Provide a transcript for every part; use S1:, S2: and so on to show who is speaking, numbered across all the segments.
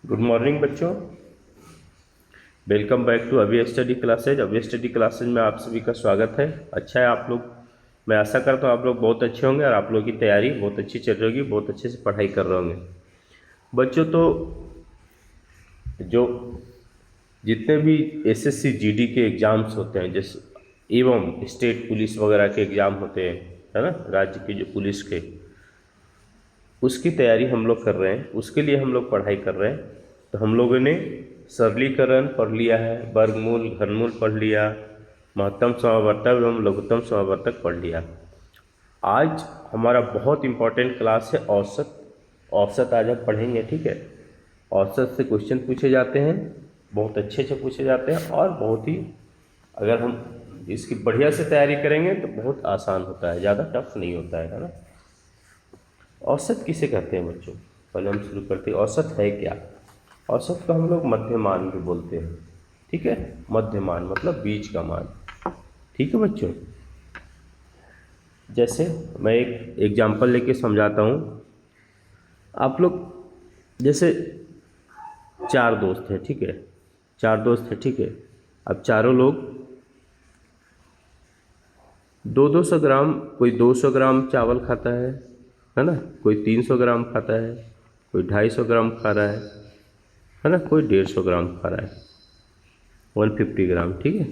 S1: Good morning बच्चों। Welcome back to अभी study classes. अभी स्टडी क्लासेज में आप सभी का स्वागत है। अच्छा है आप लोग, मैं आशा करता हूँ आप लोग बहुत अच्छे होंगे और आप लोगों की तैयारी बहुत अच्छी चल रही होगी, बहुत अच्छे से पढ़ाई कर रहे होंगे बच्चों। तो जो जितने भी एसएससी जीडी के एग्ज़ाम्स होते हैं, जैसे एवं स्टेट पुलिस वगैरह के एग्ज़ाम होते हैं, है ना, राज्य के जो पुलिस के, उसकी तैयारी हम लोग कर रहे हैं, उसके लिए हम लोग पढ़ाई कर रहे हैं। तो हम लोगों ने सरलीकरण पढ़ लिया है, वर्गमूल घनमूल पढ़ लिया, महत्तम समावर्तक एवं लघुत्तम समावर्तक पढ़ लिया। आज हमारा बहुत इम्पोर्टेंट क्लास है औसत। औसत आज हम पढ़ेंगे, ठीक है। औसत से क्वेश्चन पूछे जाते हैं, बहुत अच्छे से पूछे जाते हैं और बहुत ही, अगर हम इसकी बढ़िया से तैयारी करेंगे तो बहुत आसान होता है, ज़्यादा टफ नहीं होता है ना। औसत किसे कहते हैं बच्चों? पहले हम शुरू करते हैं, औसत है क्या? औसत को हम लोग मध्यमान भी बोलते हैं, ठीक है। मध्यमान मतलब बीच का मान, ठीक है बच्चों। जैसे मैं एक एग्जांपल लेके समझाता हूँ। आप लोग जैसे चार दोस्त हैं, ठीक है, चार दोस्त हैं, ठीक है। अब चारों लोग 200 ग्राम, कोई 200 ग्राम चावल खाता है ना, कोई 300 ग्राम खाता है, कोई 250 ग्राम खा रहा है ना, कोई 150 ग्राम खा रहा है, 150 ग्राम, ठीक है।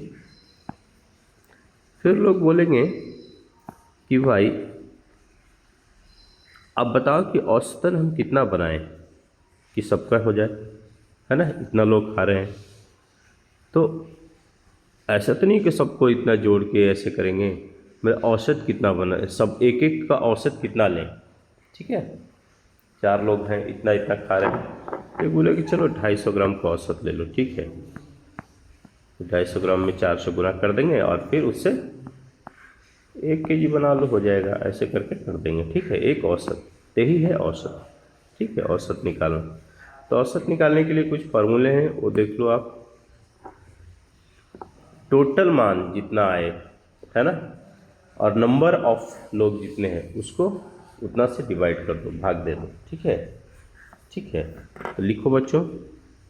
S1: फिर लोग बोलेंगे कि भाई अब बताओ कि औसतन हम कितना बनाएं कि सबका हो जाए, है ना, इतना लोग खा रहे हैं। तो ऐसा तो नहीं कि सबको इतना जोड़ के ऐसे करेंगे, मैं औसत कितना बना, सब एक एक का औसत कितना लें, ठीक है। चार लोग हैं, इतना इतना खा रहे हैं, ये बोले कि चलो 250 ग्राम का औसत ले लो, ठीक है। 250 ग्राम में 400 गुना कर देंगे और फिर उससे 1 केजी बना लो, हो जाएगा, ऐसे करके कर देंगे, ठीक है। एक औसत, यही है औसत, ठीक है। औसत निकालना, तो औसत निकालने के लिए कुछ फार्मूले हैं, वो देख लो आप। टोटल मान जितना आए, है ना, और नंबर ऑफ लोग जितने हैं उसको उतना से डिवाइड कर दो, भाग दे दो, ठीक है। ठीक है, तो लिखो बच्चों,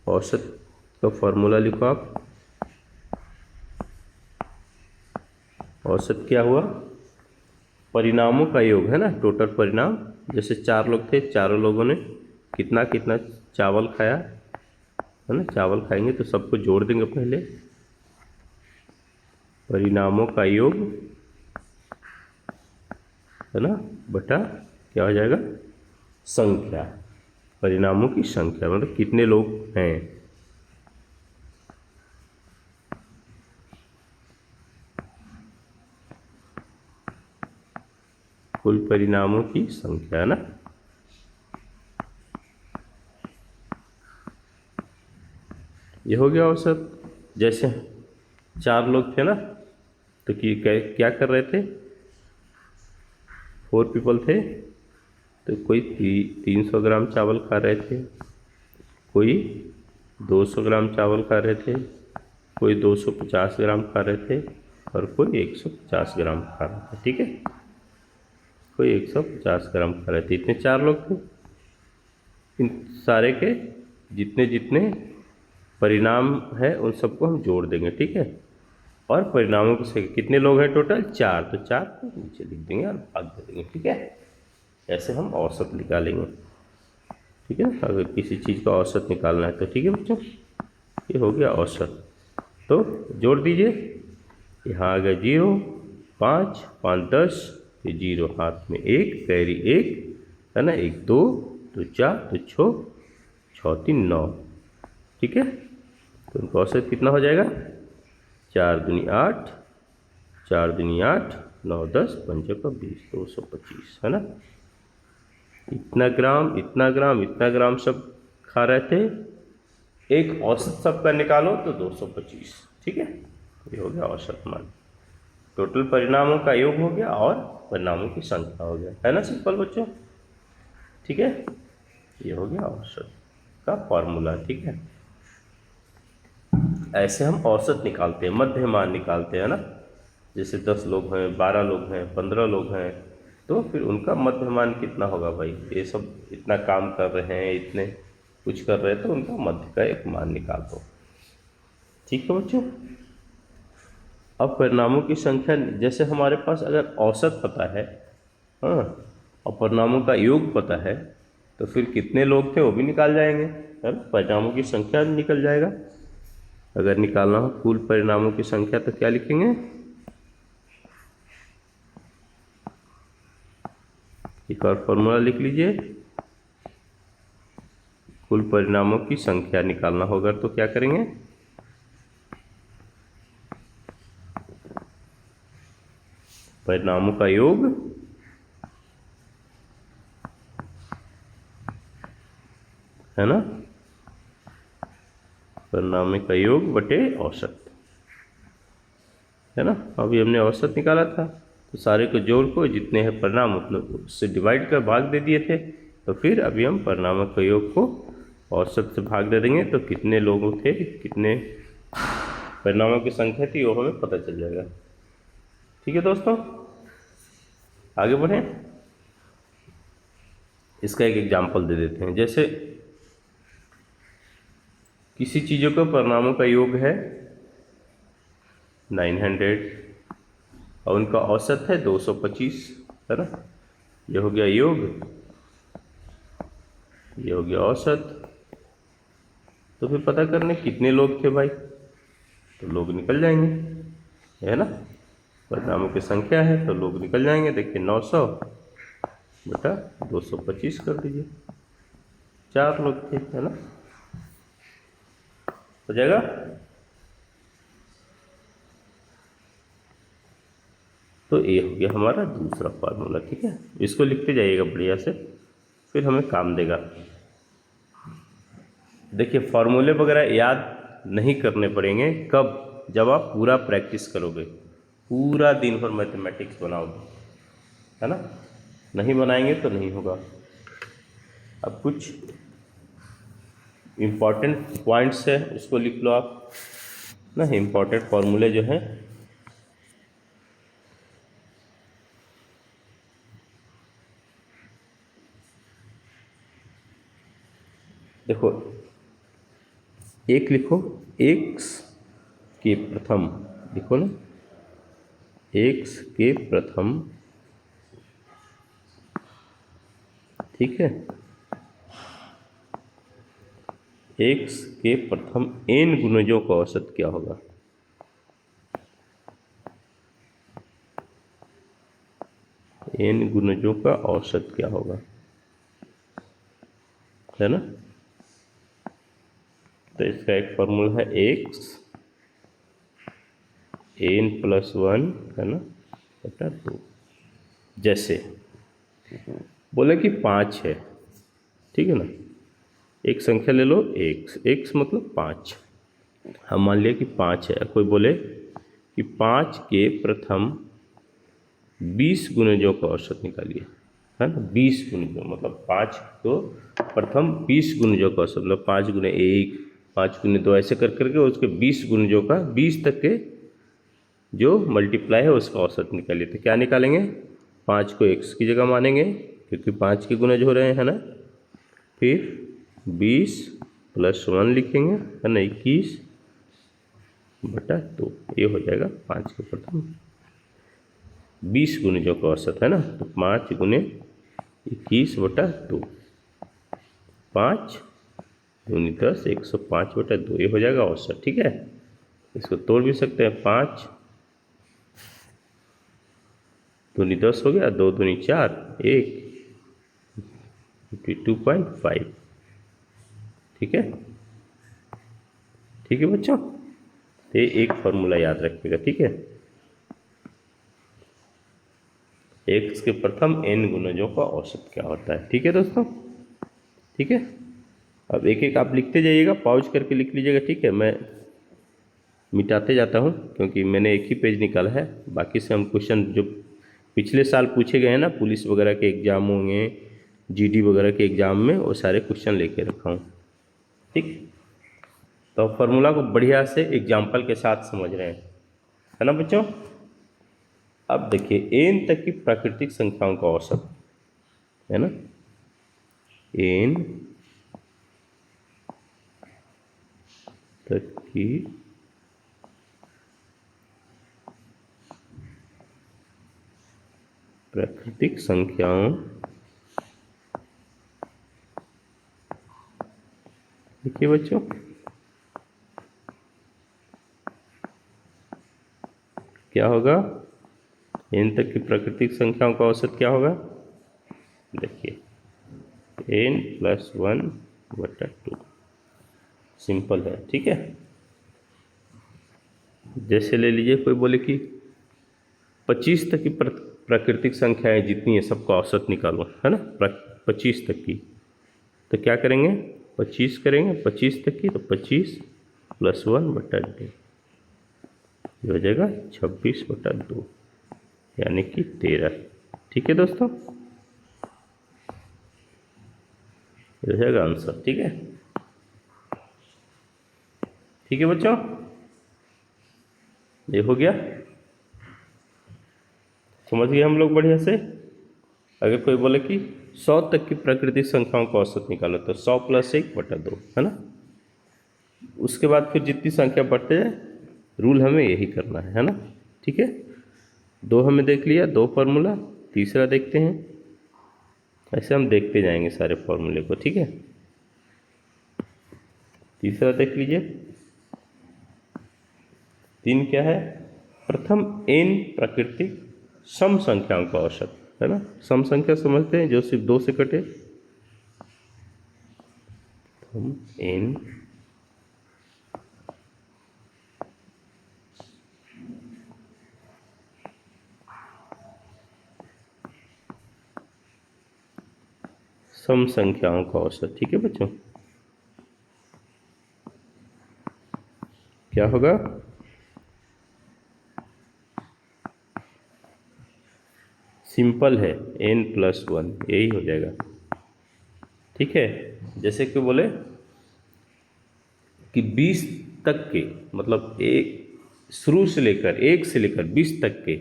S1: औसत का फॉर्मूला लिखो आप। औसत क्या हुआ? परिणामों का योग, है ना, टोटल परिणाम। जैसे चार लोग थे, चारों लोगों ने कितना कितना चावल खाया, है ना, चावल खाएंगे तो सबको जोड़ देंगे पहले। परिणामों का योग, है ना, बटा क्या हो जाएगा? संख्या। परिणामों की संख्या मतलब कितने लोग हैं। कुल परिणामों की संख्या, है ना। ये हो गया औसत। जैसे चार लोग थे ना, तो क्या कर रहे थे? 4 पीपल थे, तो कोई 300 ग्राम चावल खा रहे थे, कोई 200 ग्राम चावल खा रहे थे, कोई 250 ग्राम खा रहे थे और कोई 150 ग्राम खा रहे थे, ठीक है। कोई 150 ग्राम खा रहे थे, इतने चार लोग थे। इन सारे के जितने जितने परिणाम है उन सबको हम जोड़ देंगे, ठीक है। और परिणामों के कितने लोग हैं टोटल? चार, तो चार को नीचे लिख देंगे और भाग दे देंगे, ठीक है। ऐसे हम औसत निकालेंगे, ठीक है। अगर किसी चीज़ का औसत निकालना है तो, ठीक है बच्चों, ये हो गया औसत। तो जोड़ दीजिए, यहाँ आ गया 0, 5, 5 10, ये 0 हाथ में 1, कैरी 1, है ना, 1 2, तो 4, तो 6, 6 3 9, ठीक है। तो उनका औसत कितना हो जाएगा? 4 दूनी 8, 4 दूनी 8, 9 10, 5 का 20, 225, है ना। इतना ग्राम इतना ग्राम इतना ग्राम सब खा रहे थे। एक औसत सबका निकालो तो 225, ठीक है। ये हो गया औसत मान। टोटल परिणामों का योग हो गया और परिणामों की संख्या हो गया, है ना, सिंपल बच्चों, ठीक है। ये हो गया औसत का फॉर्मूला, ठीक है। ऐसे हम औसत निकालते हैं, मध्य मान निकालते हैं ना। जैसे 10 लोग हैं, 12 लोग हैं, 15 लोग हैं, तो फिर उनका मध्य मान कितना होगा भाई? ये सब इतना काम कर रहे हैं, इतने कुछ कर रहे तो उनका मध्य का एक मान निकाल दो। ठीक है बच्चों। अब परिणामों की संख्या, जैसे हमारे पास अगर औसत पता है, हाँ, और परिणामों का योग पता है, तो फिर कितने लोग थे वो भी निकाल जाएंगे, है ना। परिणामों की संख्या निकल जाएगा। अगर निकालना हो कुल परिणामों की संख्या तो क्या लिखेंगे, एक और फॉर्मूला लिख लीजिए। कुल परिणामों की संख्या निकालना होगा तो क्या करेंगे, परिणामों का योग है ना, परिणामों का योग बटे औसत, है ना। अभी हमने औसत निकाला था तो सारे को जोड़ को जितने हैं परिणाम उतने उससे डिवाइड कर भाग दे दिए थे। तो फिर अभी हम परिणामों का योग को औसत से भाग दे देंगे तो कितने लोग थे, कितने परिणामों की संख्या थी वो हमें पता चल जाएगा। ठीक है दोस्तों, आगे बढ़ें। इसका एक एग्जाम्पल दे देते हैं। जैसे किसी चीज़ों का परिणामों का योग है 900 और उनका औसत है 225, है ना। ये हो गया योग, ये हो गया औसत। तो फिर पता करने कितने लोग थे भाई, तो लोग निकल जाएंगे, है ना। परिणामों की संख्या है तो लोग निकल जाएंगे। देखिए 900 बटा 225 कर दीजिए, 4 लोग थे, है ना, हो जाएगा। तो ये हो गया हमारा दूसरा फार्मूला। ठीक है, इसको लिखते जाइएगा बढ़िया से, फिर हमें काम देगा। देखिए फार्मूले वगैरह याद नहीं करने पड़ेंगे, कब, जब आप पूरा प्रैक्टिस करोगे, पूरा दिन भर मैथमेटिक्स बनाओगे, है ना। नहीं बनाएंगे तो नहीं होगा। अब कुछ इम्पॉर्टेंट पॉइंट्स है उसको लिख लो आप ना, इम्पॉर्टेंट फार्मूले जो हैं। देखो एक लिखो, x के प्रथम, लिखो ना, x के प्रथम, ठीक है, x के प्रथम n गुणजों का औसत क्या होगा। n गुणजों का औसत क्या होगा, है ना। तो इसका एक फॉर्मूला है x n+1, है ना, बटा 2। जैसे बोले कि 5 है, ठीक है ना, एक संख्या ले लो x मतलब 5, हम मान लिया कि 5 है। कोई बोले कि 5 के प्रथम 20 गुणजों का औसत निकालिए, है ना। 20 गुणजों मतलब 5 को प्रथम 20 गुणजों का औसत, मतलब 5 गुने 1, 5 गुने 2, ऐसे कर करके उसके 20 गुणजों का, 20 तक के जो मल्टीप्लाई है उसका औसत निकालिए। तो क्या निकालेंगे, 5 को x की जगह मानेंगे क्योंकि 5 के गुणज हो रहे हैं, है ना। फिर 20+1 लिखेंगे, है ना, 21 बटा 2, ये हो जाएगा 5 के प्रथम 20 गुणजों का औसत, है ना। तो 5 गुने 21 बटा 2, 5 दूनी 10, 105 बटा 2, ये हो जाएगा औसत। ठीक है, इसको तोड़ भी सकते हैं, 5 दूनी 10 हो गया, 2 दूनी 4, 1 52.5। ठीक है, ठीक है बच्चों, तो ये एक फॉर्मूला याद रखिएगा। ठीक है, x के प्रथम n गुणजों का औसत क्या होता है। ठीक है दोस्तों, ठीक है। अब एक एक आप लिखते जाइएगा, पॉज करके लिख लीजिएगा। ठीक है, मैं मिटाते जाता हूँ क्योंकि मैंने एक ही पेज निकाला है, बाकी से हम क्वेश्चन जो पिछले साल पूछे गए हैं ना, पुलिस वगैरह के एग्जाम होंगे, जीडी वगैरह के एग्जाम में, वो सारे क्वेश्चन लेके रखा हूँ। ठीक, तो फॉर्मूला को बढ़िया से एग्जाम्पल के साथ समझ रहे हैं, है ना बच्चों। अब देखिए n तक की प्राकृतिक संख्याओं का औसत, है ना, n तक की प्राकृतिक संख्याओं, देखिए बच्चों, क्या होगा, n तक की प्राकृतिक संख्याओं का औसत क्या होगा, देखिए n+1/2। सिंपल है, ठीक है। जैसे ले लीजिए, कोई बोले कि 25 तक की प्राकृतिक संख्याएं जितनी है सबका औसत निकालो, है ना, 25 तक की, तो क्या करेंगे, 25 करेंगे, 25 तक की, तो 25 + 1/2, ये हो जाएगा 26/2, यानी कि 13। ठीक है दोस्तों, ये हो जाएगा आंसर। ठीक है, ठीक है बच्चों, ये हो गया, समझ गए हम लोग बढ़िया से। अगर कोई बोले कि 100 तक की प्राकृतिक संख्याओं का औसत निकालो, तो 100 + 1/2, है ना। उसके बाद फिर जितनी संख्या बढ़ते जाए, रूल हमें यही करना है ना। ठीक है, 2 हमें देख लिया, 2 फार्मूला, तीसरा देखते हैं, ऐसे हम देखते जाएंगे सारे फॉर्मूले को। ठीक है, तीसरा देख लीजिए, 3 क्या है, प्रथम n प्राकृतिक सम संख्याओं का औसत, है ना। सम संख्या समझते हैं जो सिर्फ 2 से कटे, प्रथम n सम संख्याओं का औसत। ठीक है बच्चों, क्या होगा, सिंपल है, n+1, यही हो जाएगा। ठीक है, जैसे कि बोले कि 20 तक के, मतलब एक शुरू से लेकर 1 से लेकर 20 तक के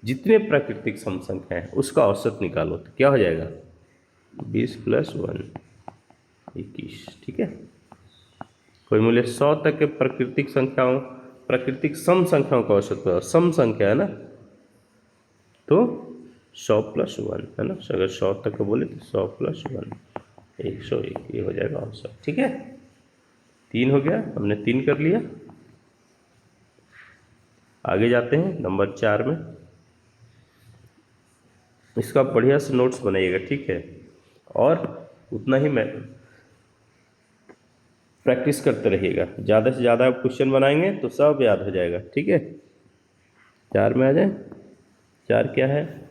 S1: जितने प्राकृतिक सम संख्या है उसका औसत निकालो, तो क्या हो जाएगा, 20 + 1 21। ठीक है, कोई मूल्य 100 तक के प्राकृतिक संख्याओं, प्राकृतिक सम संख्याओं का औसत, सम संख्या है ना, तो 100 + 1, है ना। अगर 100 तक का बोले तो 100 + 1 101, ये हो जाएगा औसत। ठीक है, 3 हो गया, हमने 3 कर लिया। आगे जाते हैं नंबर 4 में, इसका बढ़िया से नोट्स बनाइएगा। ठीक है, और उतना ही मैं प्रैक्टिस करते रहिएगा, ज़्यादा से ज़्यादा आप क्वेश्चन बनाएंगे तो सब याद हो जाएगा। ठीक है, 4 में आ जाए, 4 क्या है,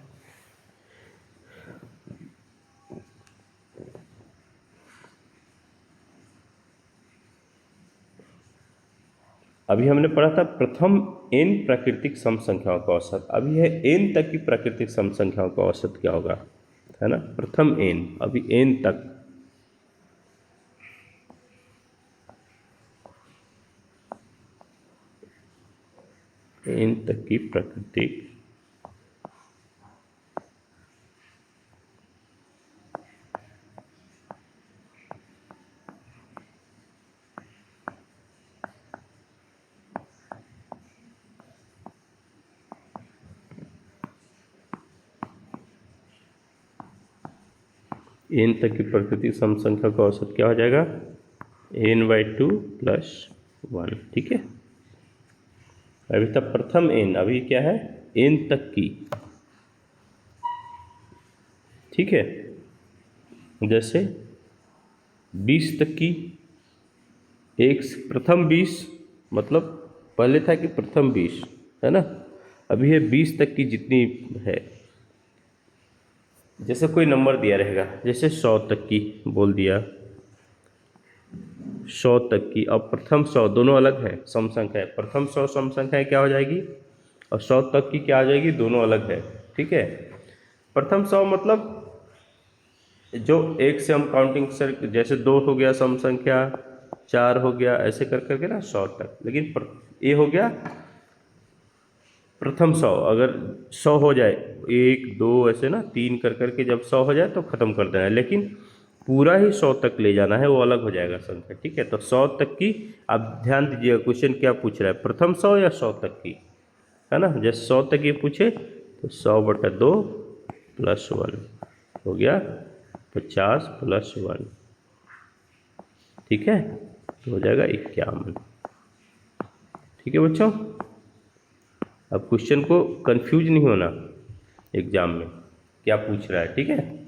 S1: अभी हमने पढ़ा था प्रथम n प्राकृतिक सम संख्याओं का औसत, अभी है n तक की प्राकृतिक सम संख्याओं का औसत क्या होगा, है ना। प्रथम n, अभी n तक, n तक की प्राकृतिक n तक की प्राकृतिक सम संख्या का औसत क्या हो जाएगा, n/2 + 1। ठीक है, अभी तक प्रथम n, अभी क्या है, n तक की। ठीक है, जैसे 20 तक की, एक प्रथम 20, मतलब पहले था कि प्रथम 20, है ना, अभी है 20 तक की जितनी है। जैसे कोई नंबर दिया रहेगा, जैसे 100 तक की बोल दिया, 100 तक की, अब प्रथम 100 दोनों अलग है, सम संख्या है, प्रथम 100 सम संख्या क्या हो जाएगी, और 100 तक की क्या आ जाएगी, दोनों अलग है। ठीक है, प्रथम 100 मतलब जो एक से हम काउंटिंग सर, जैसे 2 हो गया सम संख्या, 4 हो गया, ऐसे कर करके ना 100 तक। लेकिन ये हो गया प्रथम 100, अगर 100 हो जाए, 1 2 ऐसे ना 3 कर करके जब 100 हो जाए तो ख़त्म कर देना है। लेकिन पूरा ही 100 तक ले जाना है, वो अलग हो जाएगा संख्या, ठीक है। तो 100 तक की, आप ध्यान दीजिएगा क्वेश्चन क्या पूछ रहा है, प्रथम 100 या 100 तक की, है ना। जैसे 100 तक ये पूछे तो 100/2 + 1 हो गया 50 + 1, ठीक है, तो हो जाएगा 51, ठीक है बच्चों। अब क्वेश्चन को कंफ्यूज नहीं होना एग्जाम में क्या पूछ रहा है, ठीक है।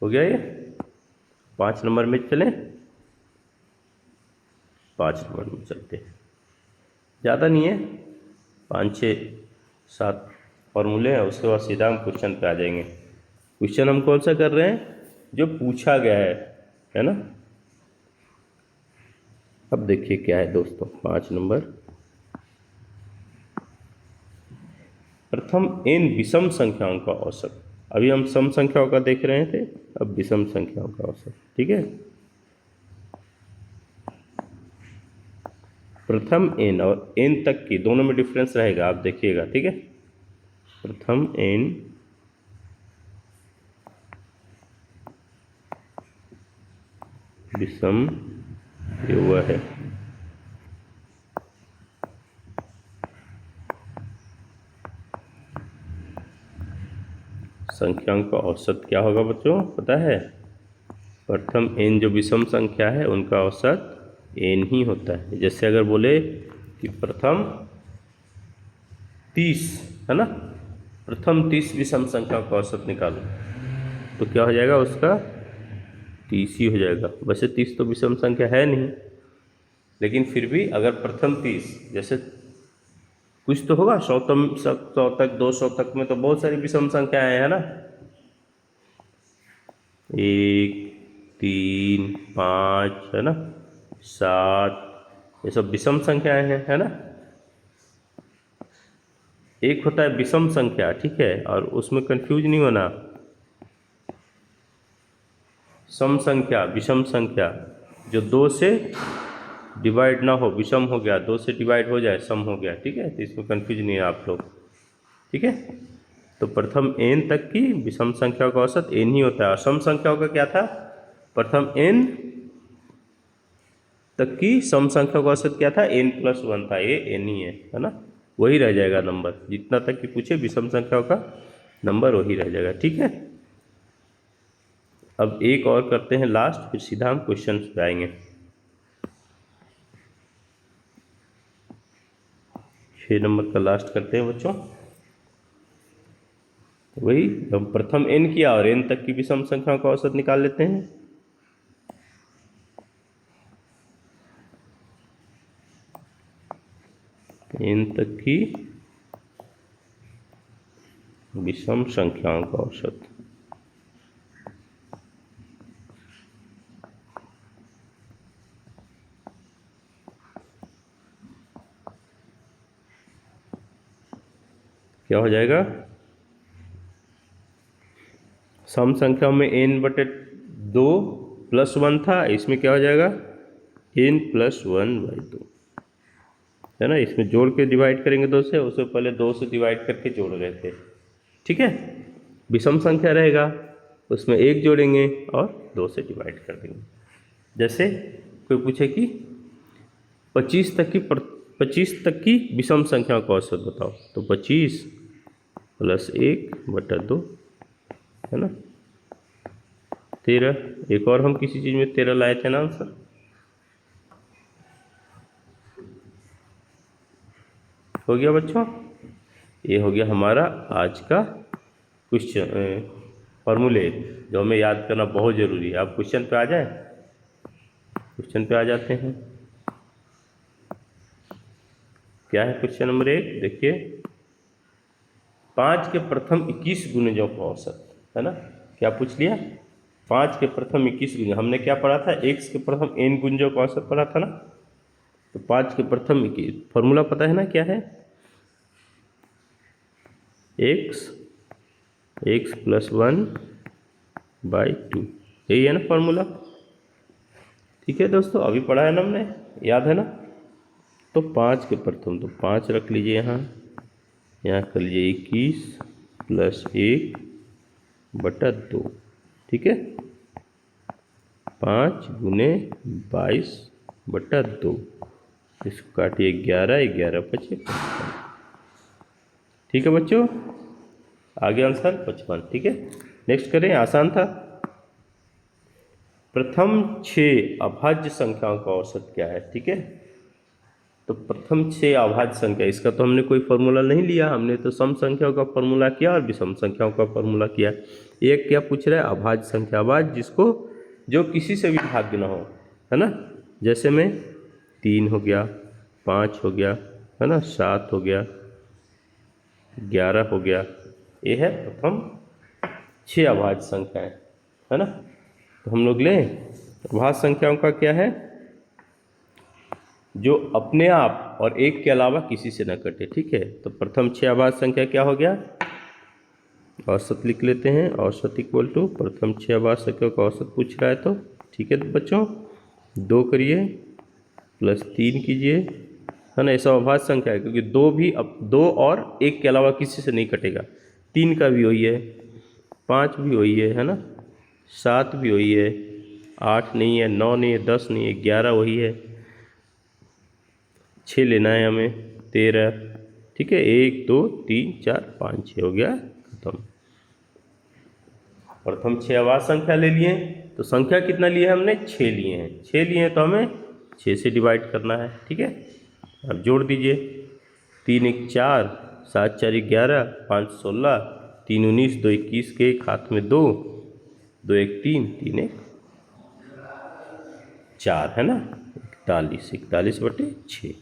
S1: हो गया ये। 5 नंबर में चलें, 5 नंबर में चलते हैं, ज़्यादा नहीं है, 5 6 7 फॉर्मूले हैं, उसके बाद सीधा हम क्वेश्चन पे आ जाएंगे। क्वेश्चन हम कौन सा कर रहे हैं, जो पूछा गया है ना। अब देखिए क्या है दोस्तों, 5 नंबर, प्रथम n विषम संख्याओं का औसत। अभी हम सम संख्याओं का देख रहे थे, अब विषम संख्याओं का औसत, ठीक है। प्रथम n और n तक की दोनों में डिफरेंस रहेगा, आप देखिएगा, ठीक है। प्रथम n विषम, ये हुआ है, संख्याओं का औसत क्या होगा बच्चों, पता है। प्रथम n जो विषम संख्या है उनका औसत n ही होता है। जैसे अगर बोले कि प्रथम 30, है ना, प्रथम 30 विषम संख्या का औसत निकालो, तो क्या हो जाएगा, उसका 30 ही हो जाएगा। वैसे 30 तो विषम संख्या है नहीं, लेकिन फिर भी अगर प्रथम 30, जैसे कुछ तो होगा, 100 तक 200 तक में तो बहुत सारी विषम संख्याएं हैं, है ना, 1 3 5, है ना, 7, ये सब विषम संख्याएं हैं, है ना। एक होता है विषम संख्या, ठीक है, और उसमें कंफ्यूज नहीं होना। सम संख्या, विषम संख्या, जो 2 से डिवाइड ना हो, विषम हो गया, 2 से डिवाइड हो जाए, सम हो गया, ठीक है। तो इसमें कंफ्यूज नहीं है आप लोग, ठीक है। तो प्रथम n तक की विषम संख्याओं का औसत n ही होता है। और सम संख्याओं का क्या था, प्रथम n तक की सम संख्या का औसत क्या था, n+1 था, ये n ही है ना, वही रह जाएगा नंबर, जितना तक की पूछे विषम संख्याओं का नंबर वही रह जाएगा, ठीक है। अब एक और करते हैं लास्ट, फिर सीधा हम क्वेश्चन पे आएंगे। 6 नंबर का लास्ट करते हैं बच्चों। वही हम प्रथम n किया और n तक की विषम संख्याओं का औसत निकाल लेते हैं। n तक की विषम संख्याओं का औसत, क्या हो जाएगा, सम संख्या में n/2 + 1 था, इसमें क्या हो जाएगा, n+1/2, है ना। इसमें जोड़ के डिवाइड करेंगे 2 से, उससे पहले 2 से डिवाइड करके जोड़ रहे थे, ठीक है। विषम संख्या रहेगा, उसमें 1 जोड़ेंगे और 2 से डिवाइड कर देंगे। जैसे कोई पूछे कि 25 तक की विषम संख्याओं का औसत बताओ, तो 25 + 1/2, है ना, 13। एक और हम किसी चीज़ में 13 लाए थे ना आंसर, हो गया बच्चों। ये हो गया हमारा आज का क्वेश्चन, फॉर्मूले, जो हमें याद करना बहुत ज़रूरी है। आप क्वेश्चन पे आ जाए, क्वेश्चन पे आ जाते हैं। क्या है क्वेश्चन नंबर 1, देखिए, 5 के प्रथम 21 गुणजों का औसत, है ना। क्या पूछ लिया, 5 के प्रथम 21 गुणज, हमने क्या पढ़ा था, x के प्रथम n गुणजों का औसत पढ़ा था ना। तो 5 के प्रथम 21, फॉर्मूला पता है ना क्या है, x + 1/2, यही है ना फॉर्मूला, ठीक है दोस्तों। अभी पढ़ा है ना हमने, याद है ना। तो 5 के प्रथम, तो 5 रख लीजिए यहाँ कर लीजिए 21 + 1/2, ठीक है। 5 गुने 22/2, इसको काटिए 11, 11 5 55। ठीक है बच्चों, आगे आंसर 55। ठीक है, नेक्स्ट करें, आसान था। प्रथम 6 अभाज्य संख्याओं का औसत क्या है? ठीक है, तो प्रथम 6 अभाज्य संख्या, इसका तो हमने कोई फॉर्मूला नहीं लिया, हमने तो सम संख्याओं का फॉर्मूला किया और विषम संख्याओं का फॉर्मूला किया। एक क्या पूछ रहा है? अभाज्य संख्या, अभाज्य जिसको जो किसी से भी भाज्य ना हो, है ना। जैसे में 3 हो गया, 5 हो गया, है ना, 7 हो गया, 11 हो गया, ये है प्रथम 6 अभाज्य संख्याएं, है ना। तो हम लोग लें अभाज्य संख्याओं का क्या है? जो अपने आप और एक के अलावा किसी से न कटे। ठीक है, तो प्रथम 6 अभाज्य संख्या क्या हो गया? औसत लिख लेते हैं, औसत इक्वल टू प्रथम 6 अभाज्य संख्याओं का औसत पूछ रहा है तो। ठीक है बच्चों, 2 करिए प्लस 3 कीजिए, है ना। ऐसा अभाज्य संख्या है क्योंकि 2 भी अब 2 और 1 के अलावा किसी से नहीं कटेगा। 3 का भी वही है, 5 भी वही है ना, 7 भी वही है, 8 नहीं है, 9 नहीं है, 10 नहीं है, 11 वही है, 6 लेना है हमें, 13। ठीक है, 1 2 3 4 5 6 हो गया, खत्म। प्रथम 6 अभाज्य संख्या ले लिए, तो संख्या कितना लिया हमने? 6 लिए हैं। 6 लिए हैं तो हमें 6 से डिवाइड करना है। ठीक है, अब जोड़ दीजिए, 3 1 4, 7 4 11, 5 16, 3 19, 2 21 के एक हाथ में 2, 2 1 3, 3 1 4, है ना, 41, 41/6।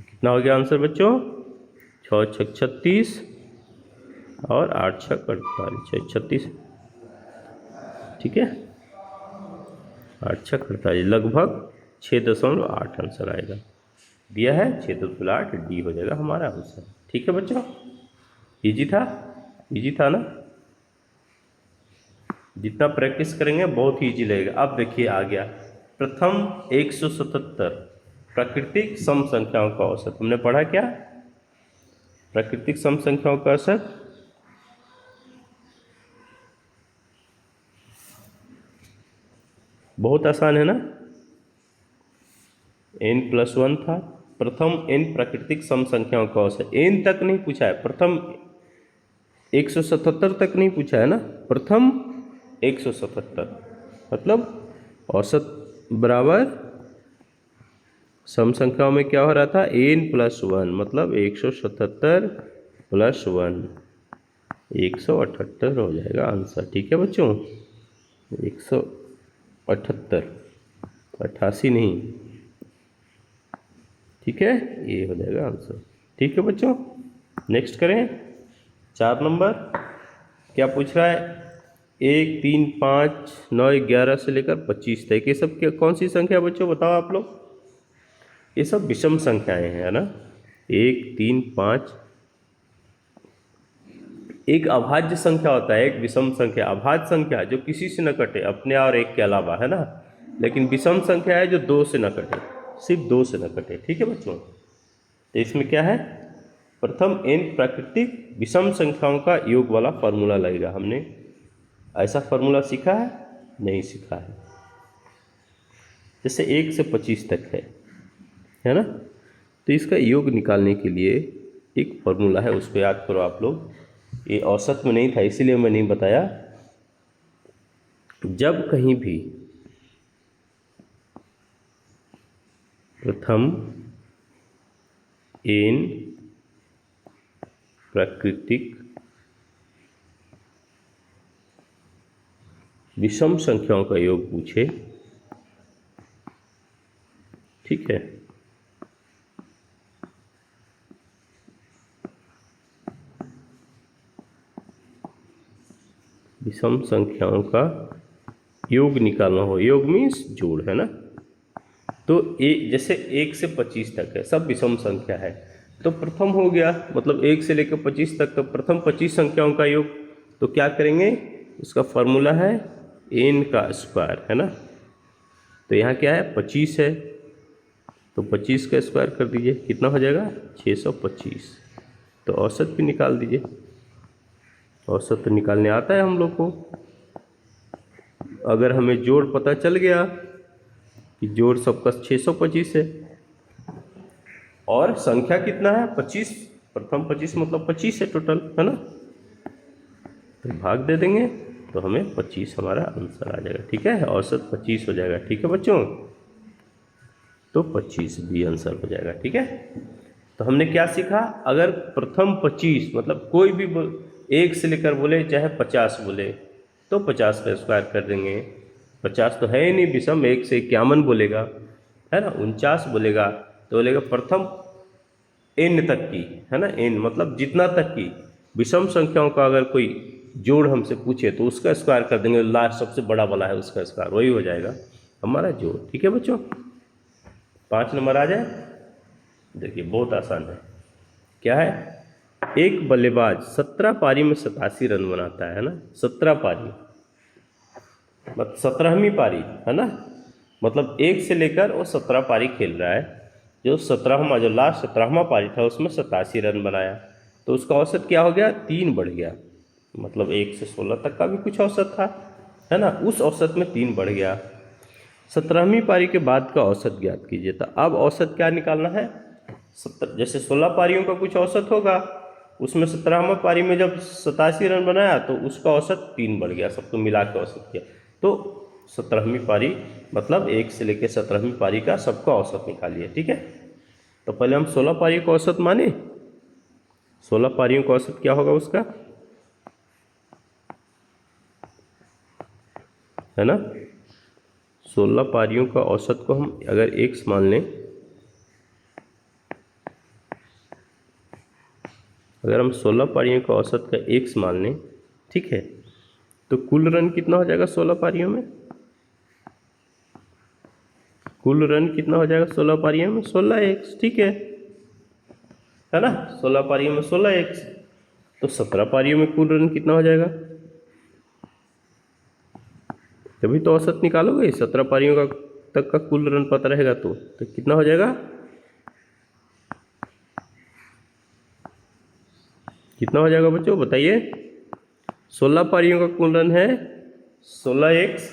S1: कितना हो गया आंसर बच्चों? 6 6 36 और 8 6 48, 36। ठीक है, 8 6 48, लगभग 6.8 आंसर आएगा। दिया है 6.8, डी हो जाएगा हमारा आंसर। ठीक है बच्चों, इजी था, इजी था ना। जितना प्रैक्टिस करेंगे बहुत ही इजी लगेगा। अब देखिए आ गया प्रथम 177 प्राकृतिक सम संख्याओं का औसत। हमने पढ़ा क्या? प्राकृतिक सम संख्याओं का औसत बहुत आसान है ना, n+1 था। प्रथम n प्राकृतिक सम संख्याओं का औसत, n तक नहीं पूछा है, प्रथम 177 तक नहीं पूछा है ना, प्रथम 177 मतलब औसत बराबर सम संख्याओं में क्या हो रहा था? n+1 मतलब 177 + 1 178 हो जाएगा आंसर। ठीक है बच्चों, 178, 88 नहीं। ठीक है, ये हो जाएगा आंसर। ठीक है बच्चों, नेक्स्ट करें। 4 नंबर क्या पूछ रहा है? 1 3 5 9 11 से लेकर 25 तक, ये सब क्या कौन सी संख्या बच्चों बताओ आप लोग? ये सब विषम संख्याएं हैं, है ना। 1 3 5 एक अभाज्य संख्या होता है, एक विषम संख्या। अभाज्य संख्या जो किसी से न कटे, अपने और एक के अलावा, है ना। लेकिन विषम संख्या है जो 2 से न कटे, सिर्फ 2 से न कटे। ठीक है बच्चों, तो इसमें क्या है? प्रथम n प्राकृतिक विषम संख्याओं का योग वाला फॉर्मूला लगेगा। हमने ऐसा फॉर्मूला सीखा है? नहीं सीखा है। जैसे 1 से 25 तक है ना, तो इसका योग निकालने के लिए एक फॉर्मूला है, उसको याद करो आप लोग। ये औसत में नहीं था इसीलिए मैं नहीं बताया। जब कहीं भी प्रथम n प्राकृतिक विषम संख्याओं का योग पूछे, ठीक है, विषम संख्याओं का योग निकालना हो, योग मीन्स जोड़, है ना। तो जैसे 1 से 25 तक है, सब विषम संख्या है, तो प्रथम हो गया, मतलब 1 से लेकर 25 तक, तो प्रथम 25 संख्याओं का योग। तो क्या करेंगे? उसका फॉर्मूला है n का स्क्वायर, है ना। तो यहाँ क्या है? 25 है, तो 25 का स्क्वायर कर दीजिए, कितना हो जाएगा? 625। तो औसत भी निकाल दीजिए। औसत तो निकालने आता है हम लोग को। अगर हमें जोड़ पता चल गया कि जोड़ सबका 625 है और संख्या कितना है 25, प्रथम 25 मतलब 25 है टोटल, है ना, तो भाग दे देंगे तो हमें 25 हमारा आंसर आ जाएगा। ठीक है, औसत 25 हो जाएगा। ठीक है बच्चों, तो 25 भी आंसर हो जाएगा। ठीक है, तो हमने क्या सीखा, अगर प्रथम 25 मतलब कोई भी एक से लेकर बोले चाहे 50 बोले तो 50 का स्क्वायर कर देंगे। 50 तो है ही नहीं, विषम 1 से 51 बोलेगा, है ना, 49 बोलेगा तो बोलेगा प्रथम n तक की, है ना, n मतलब जितना तक की विषम संख्याओं का अगर कोई जोड़ हमसे पूछे तो उसका स्क्वायर कर देंगे, लास्ट सबसे बड़ा वाला है उसका स्क्वायर, वही हो जाएगा हमारा जोड़। ठीक है बच्चों, 5 नंबर आ जाए। देखिए बहुत आसान है, क्या है, एक बल्लेबाज 17 पारी में 87 रन बनाता है ना, 17 पारी मतलब 17वीं पारी, है ना, मतलब 1 से लेकर वो 17 पारी खेल रहा है, जो 17वां जो लास्ट 17वां पारी था उसमें 87 रन बनाया, तो उसका औसत क्या हो गया, 3 बढ़ गया, मतलब 1 से 16 तक का भी कुछ औसत था, है ना, उस औसत में 3 बढ़ गया। 17वीं पारी के बाद का औसत ज्ञात कीजिए, तो अब औसत क्या निकालना है, 70, जैसे 16 पारियों का कुछ औसत होगा, उसमें 17वां पारी में जब 87 रन बनाया तो उसका औसत 3 बढ़ गया, सबको मिला के औसत किया, तो 17वीं पारी मतलब 1 से लेकर 17वीं पारी का सबका औसत निकालिए। ठीक है, तो पहले हम 16 पारियों का औसत माने, 16 पारियों का औसत क्या होगा उसका, है ना, 16 पारियों का औसत को हम अगर x मान लें, अगर हम 16 पारियों का औसत का x मान लें, ठीक है, तो कुल रन कितना हो जाएगा 16 पारियों में, कुल रन कितना हो जाएगा 16 पारियों में, 16x। ठीक है ना, 16 पारियों में 16x, तो 17 पारियों में कुल रन कितना हो जाएगा, तभी तो औसत निकालोगे, 17 पारियों का तक का कुल रन पता रहेगा तो कितना हो जाएगा, कितना हो जाएगा बच्चों बताइए, 16 पारियों का कुल रन है 16x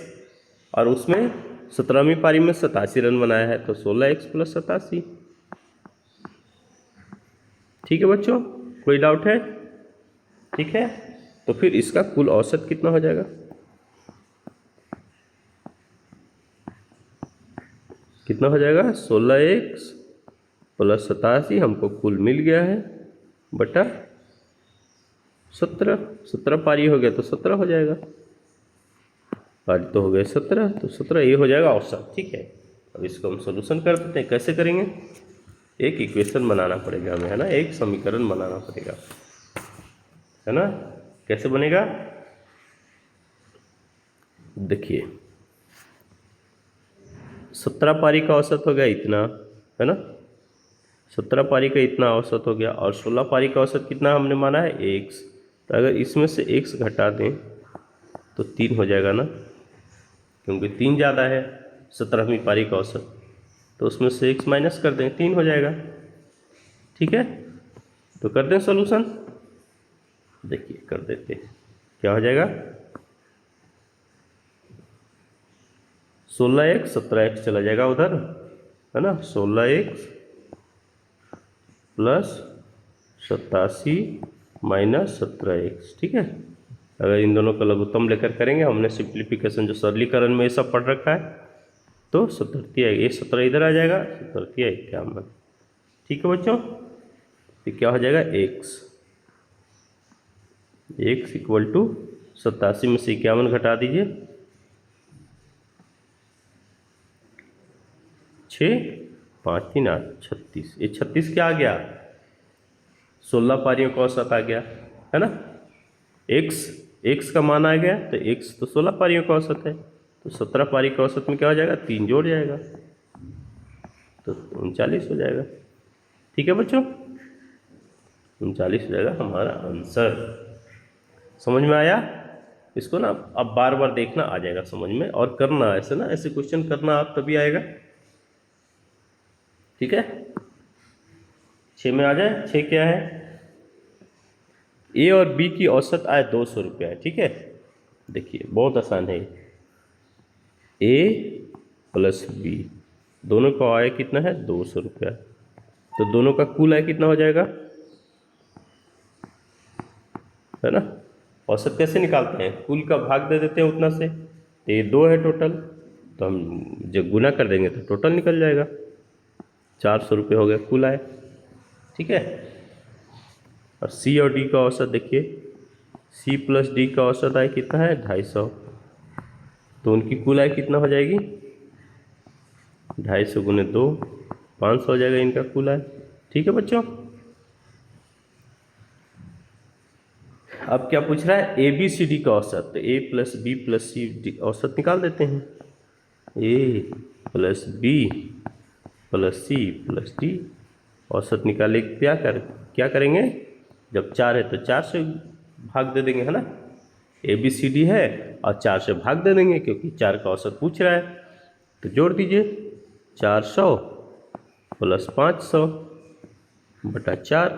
S1: और उसमें 17वीं पारी में 87 रन बनाया है, तो 16x + 87। ठीक है बच्चों, कोई डाउट है, ठीक है, तो फिर इसका कुल औसत कितना हो जाएगा, कितना हो जाएगा, 16x + 87 हमको कुल मिल गया है बटा 17, 17 पारी हो गया तो 17 हो जाएगा, पारी तो हो गए 17, तो 17 ये हो जाएगा औसत। ठीक है, अब इसको हम सोल्यूशन कर देते हैं, कैसे करेंगे, एक इक्वेशन बनाना पड़ेगा हमें, है ना, एक समीकरण बनाना पड़ेगा, है ना, कैसे बनेगा, देखिए 17 पारी का औसत हो गया इतना, है ना, 17 पारी का इतना औसत हो गया, और 16 पारी का औसत कितना हमने माना है x, तो अगर इसमें से x घटा दें तो 3 हो जाएगा ना, क्योंकि 3 ज़्यादा है 17वीं पारी का औसत, तो उसमें से x माइनस कर दें 3 हो जाएगा। ठीक है, तो कर दें सोल्यूशन, देखिए कर देते हैं, क्या हो जाएगा, 16x 17x चला जाएगा उधर, है ना, 16x + 87 - 17x। ठीक है, अगर इन दोनों का लघुत्तम लेकर करेंगे, हमने सिंप्लीफिकेशन जो सरलीकरण में ये सब पढ़ रखा है, तो 17 ये 17 इधर आ जाएगा, 17 51। ठीक है बच्चों, तो क्या हो जाएगा, x = 87 में से 51 घटा दीजिए, 6 5 3 8 36, ये 36 क्या आ गया, 16 पारियों का औसत आ गया, है ना, x का मान आ गया, तो x तो 16 पारियों का औसत है, तो 17 पारी का औसत में क्या हो जाएगा, 3 जोड़ जाएगा, तो 39 हो जाएगा। ठीक है बच्चों, 39 हो जाएगा हमारा आंसर। समझ में आया, इसको ना अब बार बार देखना आ जाएगा समझ में, और करना ऐसे ना, ऐसे क्वेश्चन करना आप तभी आएगा। ठीक है, 6 में आ जाए, 6 क्या है, ए और बी की औसत आय 200 रुपया है। ठीक है, देखिए बहुत आसान है, ए प्लस बी, दोनों का आय कितना है 200 रुपया, तो दोनों का कुल आय कितना हो जाएगा, है ना। औसत कैसे निकालते हैं, कुल का भाग दे देते हैं उतना से, तो ये 2 है टोटल, तो हम जब गुना कर देंगे तो टोटल निकल जाएगा, 400 रुपये हो गया कुल आय, ठीक है। और सी और डी का औसत देखिए, सी प्लस डी का औसत आय कितना है 250, तो उनकी कुल आय कितना हो जाएगी 250 गुने 2, 500 हो जाएगा इनका कुल आय, ठीक है बच्चों। अब क्या पूछ रहा है, ए बी सी डी का औसत, तो a plus b plus c d औसत निकाल देते हैं, a plus b plus c plus d औसत निकाले, क्या करेंगे, जब 4 है तो 4 से भाग दे देंगे, है ना, ए बी सी डी है और 4 से भाग दे देंगे क्योंकि 4 का औसत पूछ रहा है, तो जोड़ दीजिए 400 प्लस 500 बटा 4,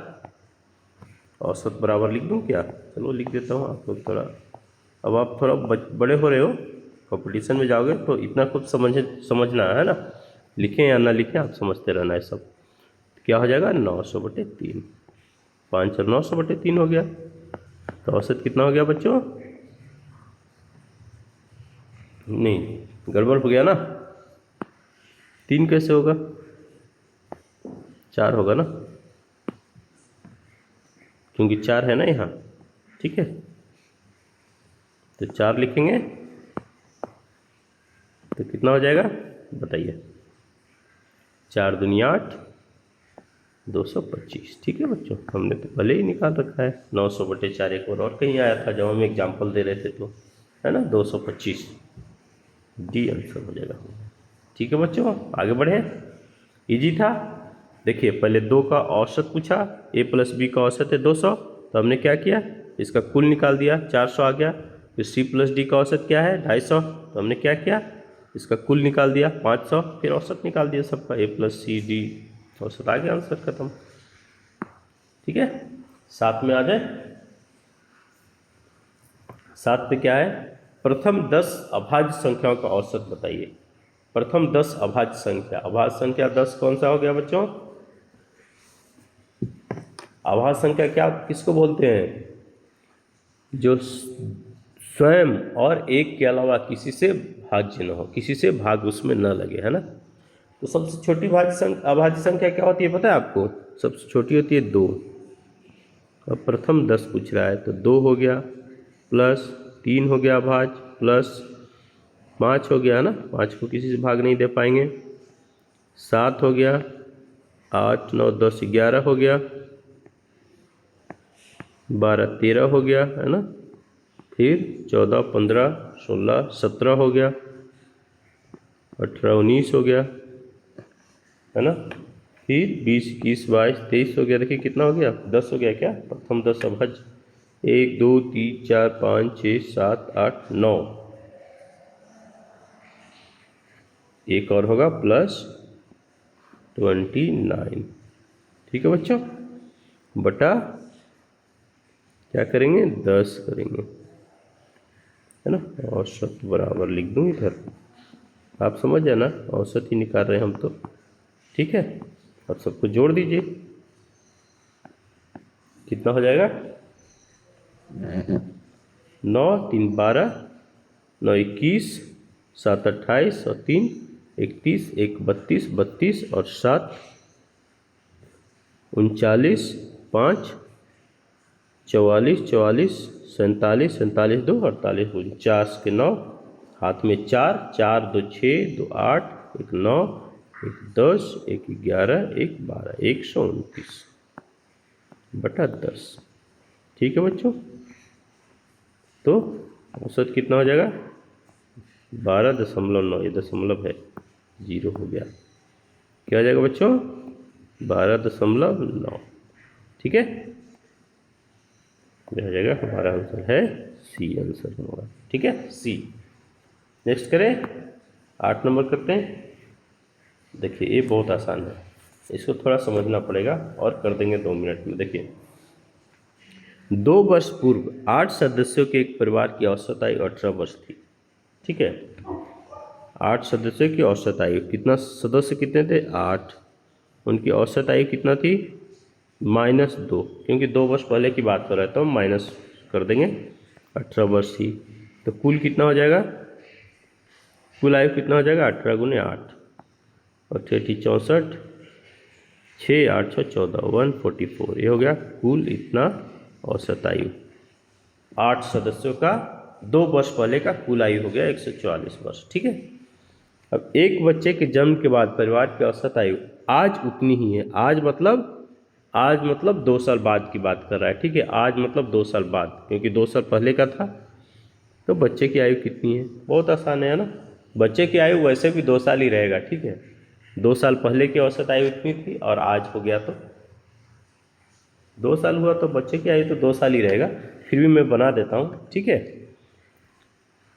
S1: औसत बराबर लिख दूँ क्या, चलो लिख देता हूँ, आप लोग थोड़ा, अब आप थोड़ा बड़े हो रहे हो, कंपटीशन में जाओगे तो इतना कुछ समझना है ना, लिखें या ना लिखें आप समझते रहना है सब। क्या हो जाएगा 900/3, 5 और 900/3 हो गया, तो औसत कितना हो गया बच्चों, नहीं गड़बड़ हो गया ना, 3 कैसे होगा, 4 होगा ना, क्योंकि 4 है ना यहाँ, ठीक है, तो 4 लिखेंगे तो कितना हो जाएगा बताइए, 4 दूनी 8, 225, ठीक है बच्चों, हमने तो पहले ही निकाल रखा है 900/4, एक और कहीं आया था जब हम एग्जाम्पल दे रहे थे तो, है ना, 225, डी आंसर हो जाएगा, ठीक है बच्चों। आगे बढ़े, इजी था। देखिए पहले 2 का औसत पूछा, ए प्लस बी का औसत है 200, तो हमने क्या किया, इसका कुल निकाल दिया 400 आ गया, फिर सी प्लस डी का औसत क्या है 250, तो हमने क्या किया, इसका कुल निकाल दिया 500, फिर औसत निकाल दिया सबका, ए प्लस सी डी औसत आ गया, आंसर खत्म, ठीक है। 7 में आ जाए, 7 पे क्या है, प्रथम 10 अभाज्य संख्याओं का औसत बताइए, प्रथम 10 अभाज्य संख्या 10 कौन सा हो गया बच्चों, अभाज्य संख्या क्या किसको बोलते हैं, जो स्वयं और एक के अलावा किसी से भाज्य न हो, किसी से भाग उसमें न लगे, है ना। तो सबसे छोटी अभाज्य संख्या क्या होती है पता है आपको, सबसे छोटी होती है 2, अब प्रथम 10 पूछ रहा है तो 2 हो गया, प्लस 3 हो गया अभाज्य, प्लस 5 हो गया, है ना, 5 को किसी से भाग नहीं दे पाएंगे, 7 हो गया, 8 9 10 11 हो गया, 12 13 हो गया, है ना, फिर 14 15 16 17 हो गया, 18 19 हो गया, है ना, फिर 20 21 22 23 हो गया, देखिए कितना हो गया 10 हो गया, क्या प्रथम 10 अभाज्य, 1 2 3 4 5 6 7 8 9, एक और होगा प्लस 29, ठीक है बच्चों, बटा क्या करेंगे 10 करेंगे, है ना, औसत बराबर लिख दूँ इधर, आप समझ जाना औसत ही निकाल रहे हैं हम तो, ठीक है। अब सबको जोड़ दीजिए, कितना हो जाएगा 9 3 12 9 21 7 28 और 3 31 1 32 32 और 7 39 5 44 44 47 47 2 48 49 के 9, हाथ में 4 4 2 6 2 8 1 9 1 10 1 11 1 12 129 बटा 10, ठीक है बच्चों। तो औसत कितना हो जाएगा 12.9, ये दशमलव है 0 हो गया, क्या हो जाएगा बच्चों 12.9, ठीक है, यह हो जाएगा हमारा आंसर है सी, आंसर होगा, ठीक है सी। नेक्स्ट करें, 8 नंबर करते हैं। देखिए ये बहुत आसान है, इसको थोड़ा समझना पड़ेगा और कर देंगे 2 मिनट में। देखिए 2 वर्ष पूर्व 8 सदस्यों के एक परिवार की औसत आयु 18 वर्ष थी, ठीक है। 8 सदस्यों की औसत आयु, कितना सदस्य कितने थे 8, उनकी औसत आयु कितना थी -2, क्योंकि 2 वर्ष पहले की बात हो रहा है तो हम माइनस कर देंगे, 18 वर्ष थी। तो कुल कितना हो जाएगा, कुल आयु कितना हो जाएगा 18 × 8 और 64, 6 8 6 14 144, ये हो गया कुल इतना औसत आयु। 8 सदस्यों का 2 वर्ष पहले का कुल आयु हो गया 144 वर्ष। ठीक है, अब एक बच्चे के जन्म के बाद परिवार की औसत आयु आज उतनी ही है। आज मतलब 2 साल बाद की बात कर रहा है। ठीक है, आज मतलब 2 साल बाद, क्योंकि 2 साल पहले का था। तो बच्चे की आयु कितनी है, बहुत आसान है ना, बच्चे की आयु वैसे भी 2 साल ही रहेगा। ठीक है, 2 साल पहले की औसत आयु इतनी थी और आज हो गया तो 2 साल हुआ, तो बच्चे की आयु तो 2 साल ही रहेगा। फिर भी मैं बना देता हूँ। ठीक है,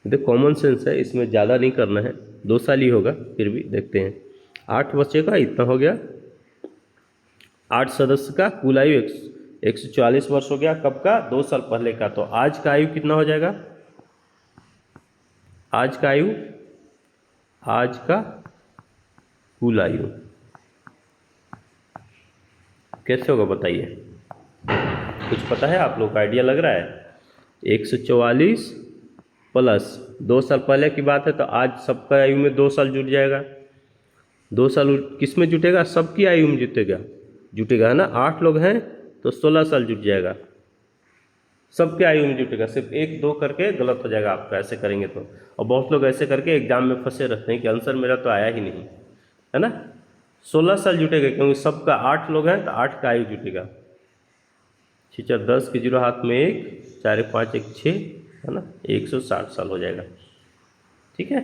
S1: देखो कॉमन सेंस है, इसमें ज़्यादा नहीं करना है, 2 साल ही होगा। फिर भी देखते हैं, 8 बच्चे का इतना हो गया, 8 सदस्य का कुल आयु 144 वर्ष हो गया। कब का, 2 साल पहले का। तो आज का आयु कितना हो जाएगा, आज का आयु, आज का कुल आयु कैसे होगा बताइए, कुछ पता है आप लोग को, आइडिया लग रहा है। 144 प्लस 2 साल पहले की बात है, तो आज सबका आयु में 2 साल जुट जाएगा। 2 साल किस में जुटेगा, सबकी आयु में जुटेगा है ना। 8 लोग हैं तो 16 साल जुट जाएगा, सबके आयु में जुटेगा। सिर्फ 1 2 करके गलत हो जाएगा आपका, ऐसे करेंगे तो। और बहुत लोग ऐसे करके एग्जाम में फंसे रहते हैं कि आंसर मेरा तो आया ही नहीं, है ना। 16 साल जुटेगा, क्योंकि सबका 8 लोग हैं तो 8 का आयु जुटेगा। 6 4 10 के 0 हाथ में 1, 4 1 5 1 6, है ना, 160 साल हो जाएगा। ठीक है,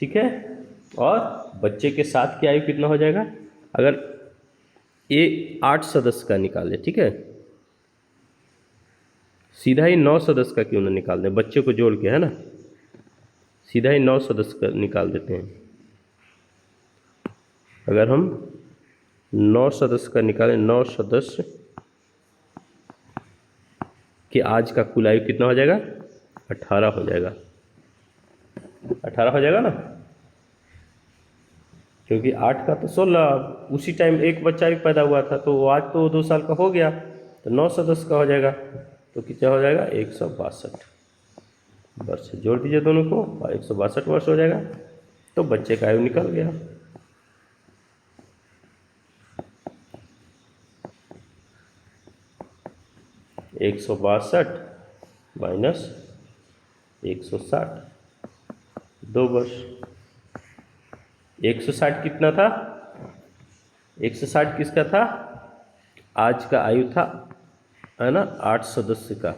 S1: ठीक है। और बच्चे के साथ की आयु कितना हो जाएगा, अगर ये 8 सदस्य का निकाले, ठीक है, सीधा ही 9 सदस्य का क्यों ना निकाल दें, बच्चे को जोड़ के, है ना, सीधा ही 9 सदस्य का निकाल देते हैं। अगर हम 9 सदस्य का निकालें, 9 सदस्य कि आज का कुल आयु कितना हो जाएगा, 18 हो जाएगा, 18 हो जाएगा ना, क्योंकि 8 का तो 16, उसी टाइम एक बच्चा भी पैदा हुआ था, तो आज तो 2 साल का हो गया, तो 9 सदस्य का हो जाएगा, तो कितना हो जाएगा 162 वर्ष। जोड़ दीजिए दोनों को, 162 वर्ष हो जाएगा, तो बच्चे का आयु निकल गया। -162 -160, 2 वर्ष। 160 कितना था, 160 किसका था, आज का आयु था, है ना, 8 सदस्य का।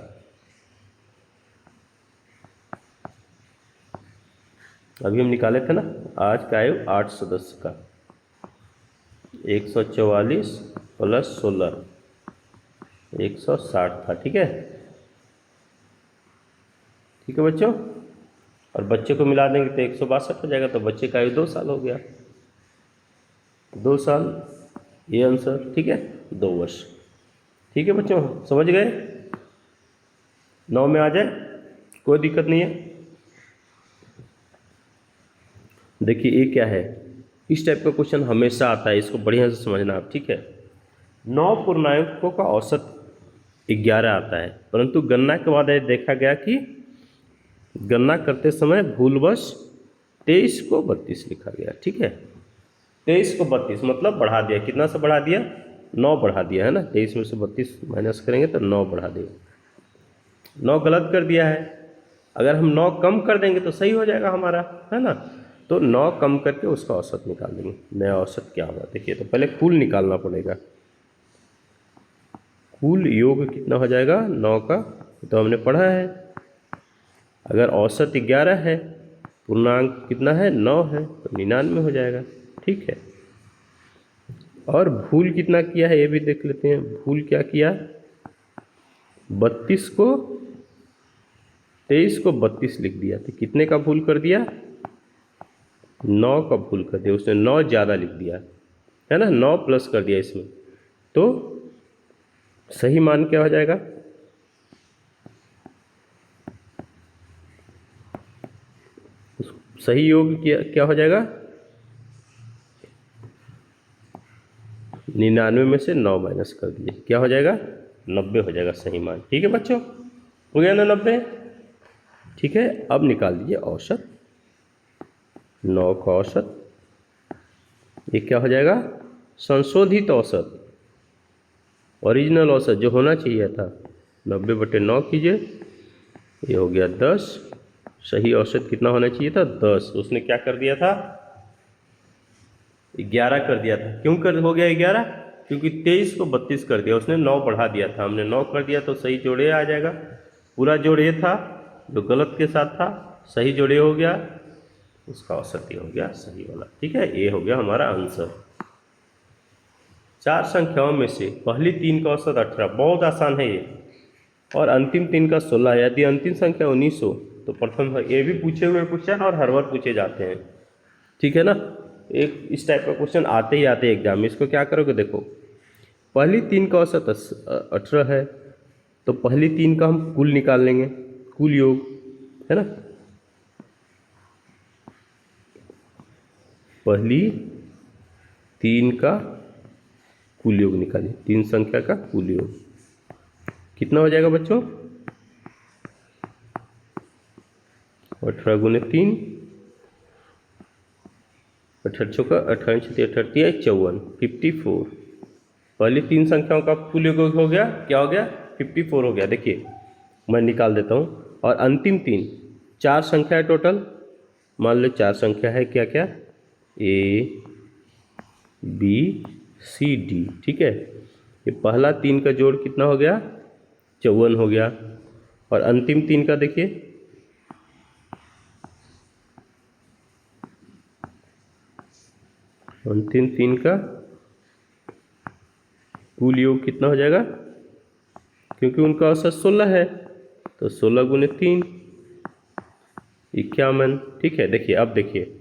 S1: अभी हम निकाले थे ना, आज का आयु 8 सदस्य का, 144 प्लस 16 160 था। ठीक है, ठीक है बच्चों, और बच्चे को मिला देंगे तो 162 हो जाएगा, तो बच्चे का आयु 2 साल हो गया, 2 साल, ये आंसर। ठीक है, 2 वर्ष। ठीक है बच्चों, समझ गए, 9 में आ जाए, कोई दिक्कत नहीं है। देखिए ये क्या है, इस टाइप का क्वेश्चन हमेशा आता है, इसको बढ़िया से समझना आप। ठीक है, 9 पूर्णांकों का औसत 11 आता है, परंतु गणना के बाद देखा गया कि गणना करते समय भूलवश 23 को 32 लिखा गया। ठीक है, 23 को 32 मतलब बढ़ा दिया, कितना से बढ़ा दिया, 9 बढ़ा दिया, है ना। 23 में से 32 माइनस करेंगे तो 9 बढ़ा दिया, 9 गलत कर दिया है। अगर हम 9 कम कर देंगे तो सही हो जाएगा हमारा, है ना। तो 9 कम करके उसका औसत निकाल देंगे। नया औसत क्या होगा देखिए, तो पहले कुल निकालना पड़ेगा। कुल योग कितना हो जाएगा 9 का, तो हमने पढ़ा है। अगर औसत 11 है, पूर्णांक कितना है 9 है, तो 99 हो जाएगा। ठीक है, और भूल कितना किया है ये भी देख लेते हैं। भूल क्या किया, 32 को 23 को 32 लिख दिया, तो कितने का भूल कर दिया, 9 का भूल कर दिया, उसने 9 ज़्यादा लिख दिया, है ना, 9 प्लस कर दिया इसमें। तो सही मान क्या हो जाएगा, सही योग क्या हो जाएगा? 99 में से 9 माइनस कर दीजिए, क्या हो जाएगा? 90 हो जाएगा सही मान। ठीक है बच्चों, हो गया ना 90? ठीक है, अब निकाल दीजिए औसत। 9 का औसत, ये क्या हो जाएगा? संशोधित औसत, ओरिजिनल औसत जो होना चाहिए था 90/9 कीजिए, ये हो गया 10। सही औसत कितना होना चाहिए था? 10। उसने क्या कर दिया था? 11 कर दिया था। क्यों हो गया 11? क्योंकि 23 को 32 कर दिया उसने, 9 बढ़ा दिया था, हमने 9 कर दिया तो सही जोड़ ए आ जाएगा। पूरा जोड़ ए था जो गलत के साथ था, सही जोड़ ए हो गया, उसका औसत ये हो गया सही वाला। ठीक है, ये हो गया हमारा आंसर। 4 संख्याओं में से पहली 3 का औसत 18, बहुत आसान है ये, और अंतिम 3 का 16। यदि अंतिम संख्या 19 हो तो प्रथम, ये भी पूछे हुए क्वेश्चन और हर बार पूछे जाते हैं। ठीक है ना, एक इस टाइप का क्वेश्चन आते ही आते हैं एग्जाम में। इसको क्या करोगे? देखो, पहली 3 का औसत 18 है, तो पहली 3 का हम कुल निकाल लेंगे, कुल योग, है ना। पहली 3 का कुल योग निकालिए, 3 संख्या का कुल योग कितना हो जाएगा बच्चों? 18 गुने 3, 18 चौका 18 54, 54। पहली 3 संख्याओं का कुल योग हो गया, क्या हो गया? 54 हो गया। देखिए मैं निकाल देता हूँ। और अंतिम 3, 4 संख्या है टोटल, मान लो 4 संख्या है, क्या क्या? A B C D. ठीक है, ये पहला 3 का जोड़ कितना हो गया? 54 हो गया। और अंतिम 3 का देखिए, अंतिम 3 का कुल योग कितना हो जाएगा? क्योंकि उनका औसत 16 है, तो 16 गुने 3, 51। ठीक है, देखिए अब देखिए,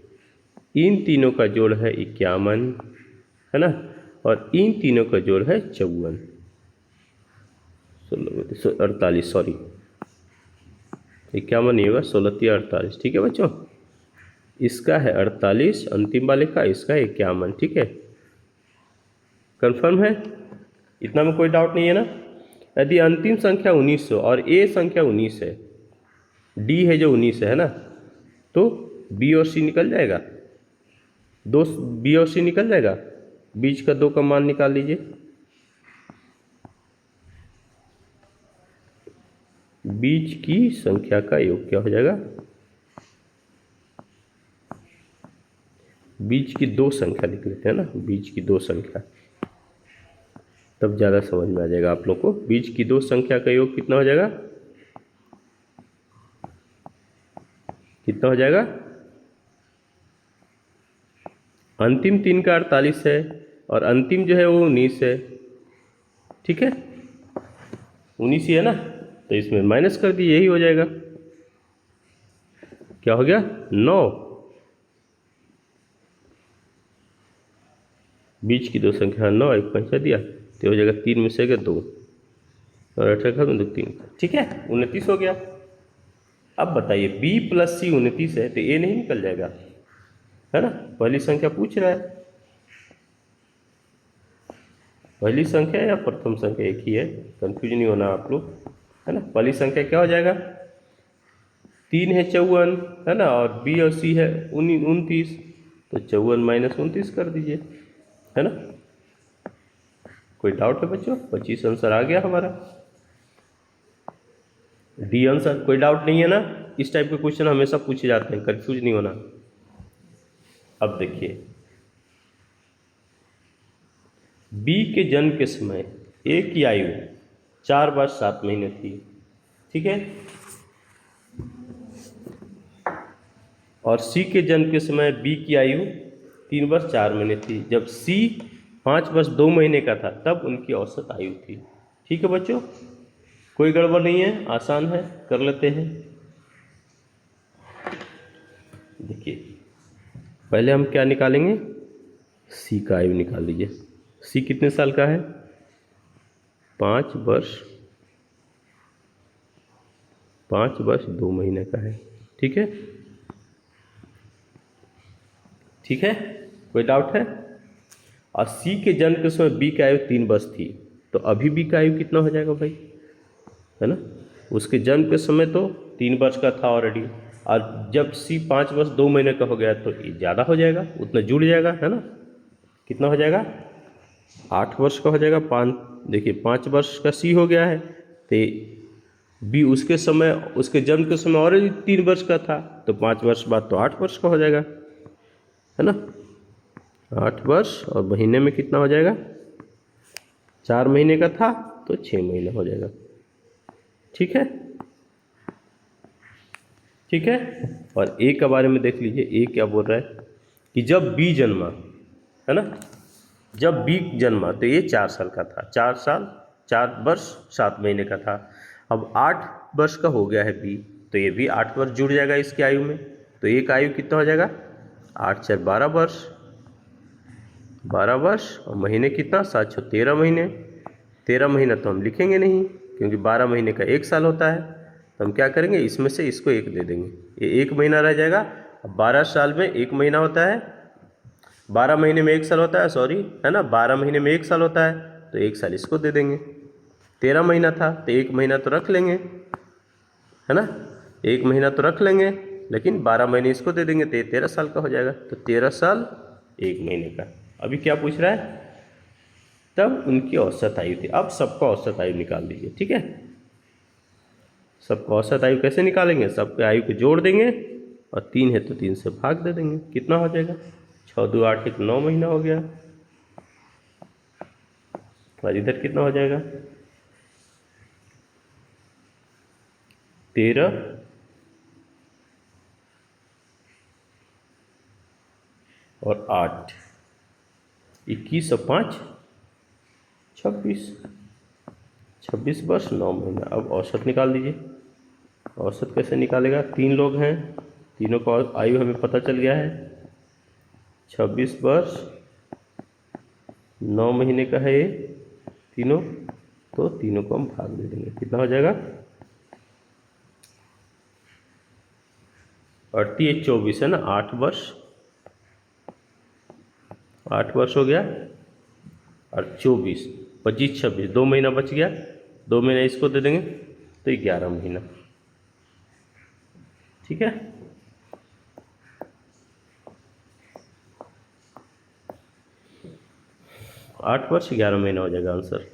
S1: इन तीनों का जोड़ है 51, है ना, और इन तीनों का जोड़ है 54, 48, सॉरी 51 नहीं होगा, 16 48। ठीक है बच्चों, इसका है 48 अंतिम वाले का, इसका 51। ठीक है, कंफर्म है? इतना में कोई डाउट नहीं है ना। यदि अंतिम संख्या 19 हो और ए संख्या 19 है, डी है जो 19 है ना, तो बी और सी निकल जाएगा, दो बी और सी निकल जाएगा। बीच का 2 का मान निकाल लीजिए। बीच की संख्या का योग क्या हो जाएगा? बीच की 2 संख्या लिख लेते हैं ना, बीच की 2 संख्या, तब ज़्यादा समझ में आ जाएगा आप लोग को। बीच की 2 संख्या का योग कितना हो जाएगा? कितना हो जाएगा? अंतिम 3 का 48 है और अंतिम जो है वो 19 है। ठीक है, 19 ही है ना, तो इसमें माइनस कर दिए, यही हो जाएगा। क्या हो गया? 9। बीच की 2 संख्या 9, एक पंचा दिया तो हो जाएगा 3 में से 2 और 18 में 2 3। ठीक है, 29 हो गया। अब बताइए b प्लस सी 29 है तो ए नहीं निकल जाएगा, है ना। पहली संख्या पूछ रहा है, पहली संख्या या प्रथम संख्या एक ही है, कंफ्यूज नहीं होना आप लोग, है ना। पहली संख्या क्या हो जाएगा? 3 है 54, है ना, और बी और सी है 29, तो 54 माइनस 29 कर दीजिए, है ना। कोई डाउट है बच्चों? 25 आंसर आ गया हमारा, डी आंसर। कोई डाउट नहीं है ना। इस टाइप के क्वेश्चन हमेशा पूछे जाते हैं, कंफ्यूज नहीं होना। अब देखिए, बी के जन्म के समय ए की आयु 4 वर्ष 7 महीने थी। ठीक है, और सी के जन्म के समय बी की आयु 3 वर्ष 4 महीने थी। जब सी 5 वर्ष 2 महीने का था तब उनकी औसत आयु थी। ठीक है बच्चों, कोई गड़बड़ नहीं है, आसान है, कर लेते हैं। देखिए पहले हम क्या निकालेंगे? सी का आयु निकाल लीजिए। सी कितने साल का है? 5 वर्ष 2 महीने का है। ठीक है, ठीक है, कोई डाउट है? और सी के जन्म के समय बी की आयु 3 वर्ष थी, तो अभी बी का आयु कितना हो जाएगा भाई, है ना? उसके जन्म के समय तो 3 वर्ष का था ऑलरेडी, और जब सी 5 वर्ष 2 महीने का हो गया तो ये ज़्यादा हो जाएगा, उतना जुड़ जाएगा, है ना? कितना हो जाएगा? 8 वर्ष का हो जाएगा। 5, देखिए 5 वर्ष का सी हो गया है, तो बी उसके समय, उसके जन्म के समय ऑलरेडी 3 वर्ष का था, तो 5 वर्ष बाद तो 8 वर्ष का हो जाएगा, है ना? 8 वर्ष, और महीने में कितना हो जाएगा? 4 महीने का था तो 6 महीने हो जाएगा। ठीक है, ठीक है। और ए के बारे में देख लीजिए, ए क्या बोल रहा है कि जब बी जन्मा, है ना, जब बी जन्मा तो ये 4 साल का था, 4 साल 4 वर्ष 7 महीने का था। अब 8 वर्ष का हो गया है बी, तो ये भी 8 वर्ष जुड़ जाएगा इसकी आयु में, तो ए का आयु कितना हो जाएगा? 8 4 12 वर्ष, 12 वर्ष, और महीने कितना? 7 6 13 महीने। 13 महीना तो हम लिखेंगे नहीं, क्योंकि 12 महीने का 1 साल होता है, तो हम क्या करेंगे, इसमें से इसको 1 दे देंगे, ये 1 महीना रह जाएगा। अब 12 साल में 1 महीना होता है, 12 महीने में 1 साल होता है, सॉरी, है ना, 12 महीने में 1 साल होता है, तो 1 साल इसको दे देंगे। 13 महीना था तो 1 महीना तो रख लेंगे, है ना, 1 महीना तो रख लेंगे, लेकिन 12 महीने इसको दे देंगे तो ये 13 साल का हो जाएगा, तो 13 साल 1 महीने का। अभी क्या पूछ रहा है? तब उनकी औसत आयु थी। अब सबका औसत आयु निकाल दीजिए, ठीक है। सबका औसत आयु कैसे निकालेंगे? सबके आयु को जोड़ देंगे, और 3 है तो 3 से भाग दे देंगे, कितना हो जाएगा? 6 2 8 1 9 महीना हो गया, और इधर कितना हो जाएगा? 13 और 8 21 और 5 26, 26 वर्ष 9 महीना। अब औसत निकाल दीजिए। औसत कैसे निकालेगा? 3 लोग हैं, तीनों का आयु हमें पता चल गया है, 26 वर्ष 9 महीने का है ये तीनों, तो तीनों को हम भाग दे देंगे, कितना हो जाएगा? 38 24 है ना, 8 वर्ष, 8 वर्ष हो गया, और 24 25 26 2 महीना बच गया, 2 महीना इसको दे देंगे तो 11 महीना, ठीक है। आठ वर्ष 11 महीना हो जाएगा आंसर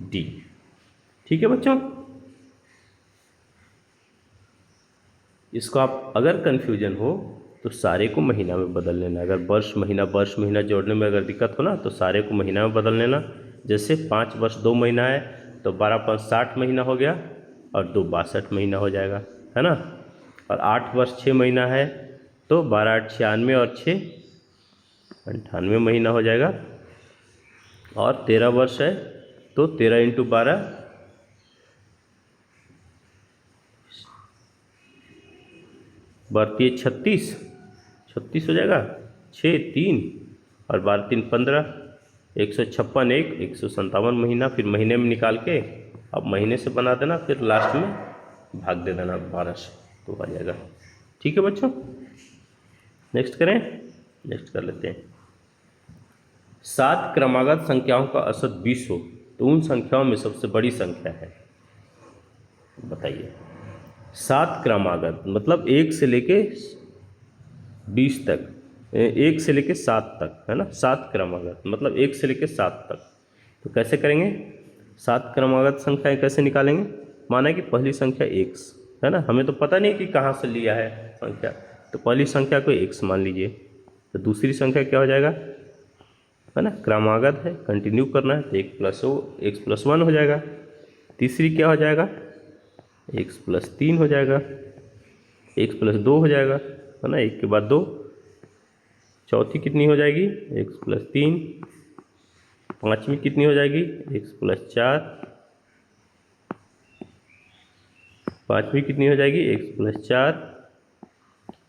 S1: डी, ठीक है बच्चों। इसको आप अगर कन्फ्यूजन हो तो सारे को महीना में बदल लेना, अगर वर्ष महीना जोड़ने में अगर दिक्कत हो ना तो सारे को महीना में बदल लेना। जैसे 5 वर्ष 2 महीना है तो 12 5 60 महीना हो गया, और 2 62 महीना हो जाएगा, है ना। और 8 वर्ष 6 महीना है तो 12 8 96 और 6 98 महीना हो जाएगा। और 13 वर्ष है तो 13 × 12 बढ़ती 36 हो जाएगा, 6 3 और 12 3 15, 156 1 157 महीना। फिर महीने में निकाल के अब महीने से बना देना, फिर लास्ट में भाग दे देना 12 से, तो आ जाएगा, ठीक है बच्चों। नेक्स्ट करें, नेक्स्ट कर लेते हैं। 7 क्रमागत संख्याओं का औसत 20 हो तो उन संख्याओं में सबसे बड़ी संख्या है, बताइए। 7 क्रमागत मतलब 1 से लेके 20 तक, 1 से लेके 7 तक, है ना। 7 क्रमागत मतलब 1 से लेके 7 तक, तो कैसे करेंगे? 7 क्रमागत संख्याएं कैसे निकालेंगे? माना कि पहली संख्या x है ना, हमें तो पता नहीं कि कहाँ से लिया है संख्या, तो पहली संख्या को x मान लीजिए, तो दूसरी संख्या क्या हो जाएगा, है ना, क्रमागत है, कंटिन्यू करना है, तो x + 1 हो जाएगा। तीसरी क्या हो जाएगा, x + 3 हो जाएगा, x + 2 हो जाएगा, है ना, 1 के बाद 2। चौथी कितनी हो जाएगी, x + 3। पाँचवीं कितनी हो जाएगी, x + 4। पाँचवीं कितनी हो जाएगी, x + 4।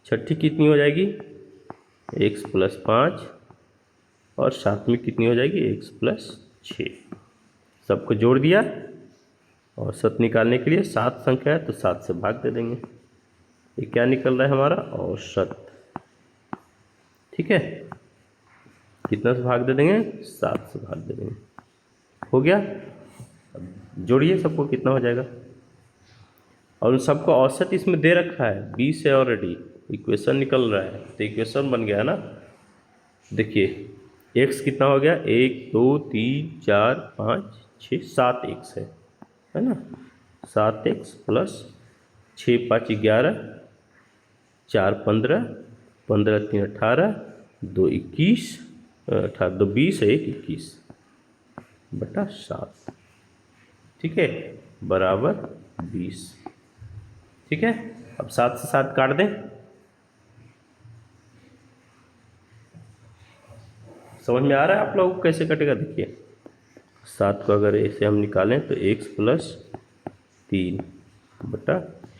S1: छठी कितनी हो जाएगी, x + 5। और सातवीं कितनी हो जाएगी, x + 6। सबको जोड़ दिया, औसत निकालने के लिए 7 संख्या है तो 7 से भाग दे देंगे, ये क्या निकल रहा है हमारा औसत, ठीक है, कितना से भाग दे देंगे, 7 से भाग दे देंगे, हो गया। अब जोड़िए सबको, कितना हो जाएगा, और उन सबको औसत इसमें दे रखा है 20 है ऑलरेडी, इक्वेशन निकल रहा है, तो इक्वेशन बन गया ना। देखिए x कितना हो गया, 1 2 3 4 5 6 7 x है ना, 7x प्लस 6 5 11, 4 15, 15 3 18, 2 21, 18 2 20, 1 21 बटा 7, ठीक है, बराबर 20। ठीक है, अब 7 से 7 काट दें, समझ में आ रहा है आप लोगों को कैसे कटेगा। देखिए 7 को अगर ऐसे हम निकालें तो x प्लस 3 बटा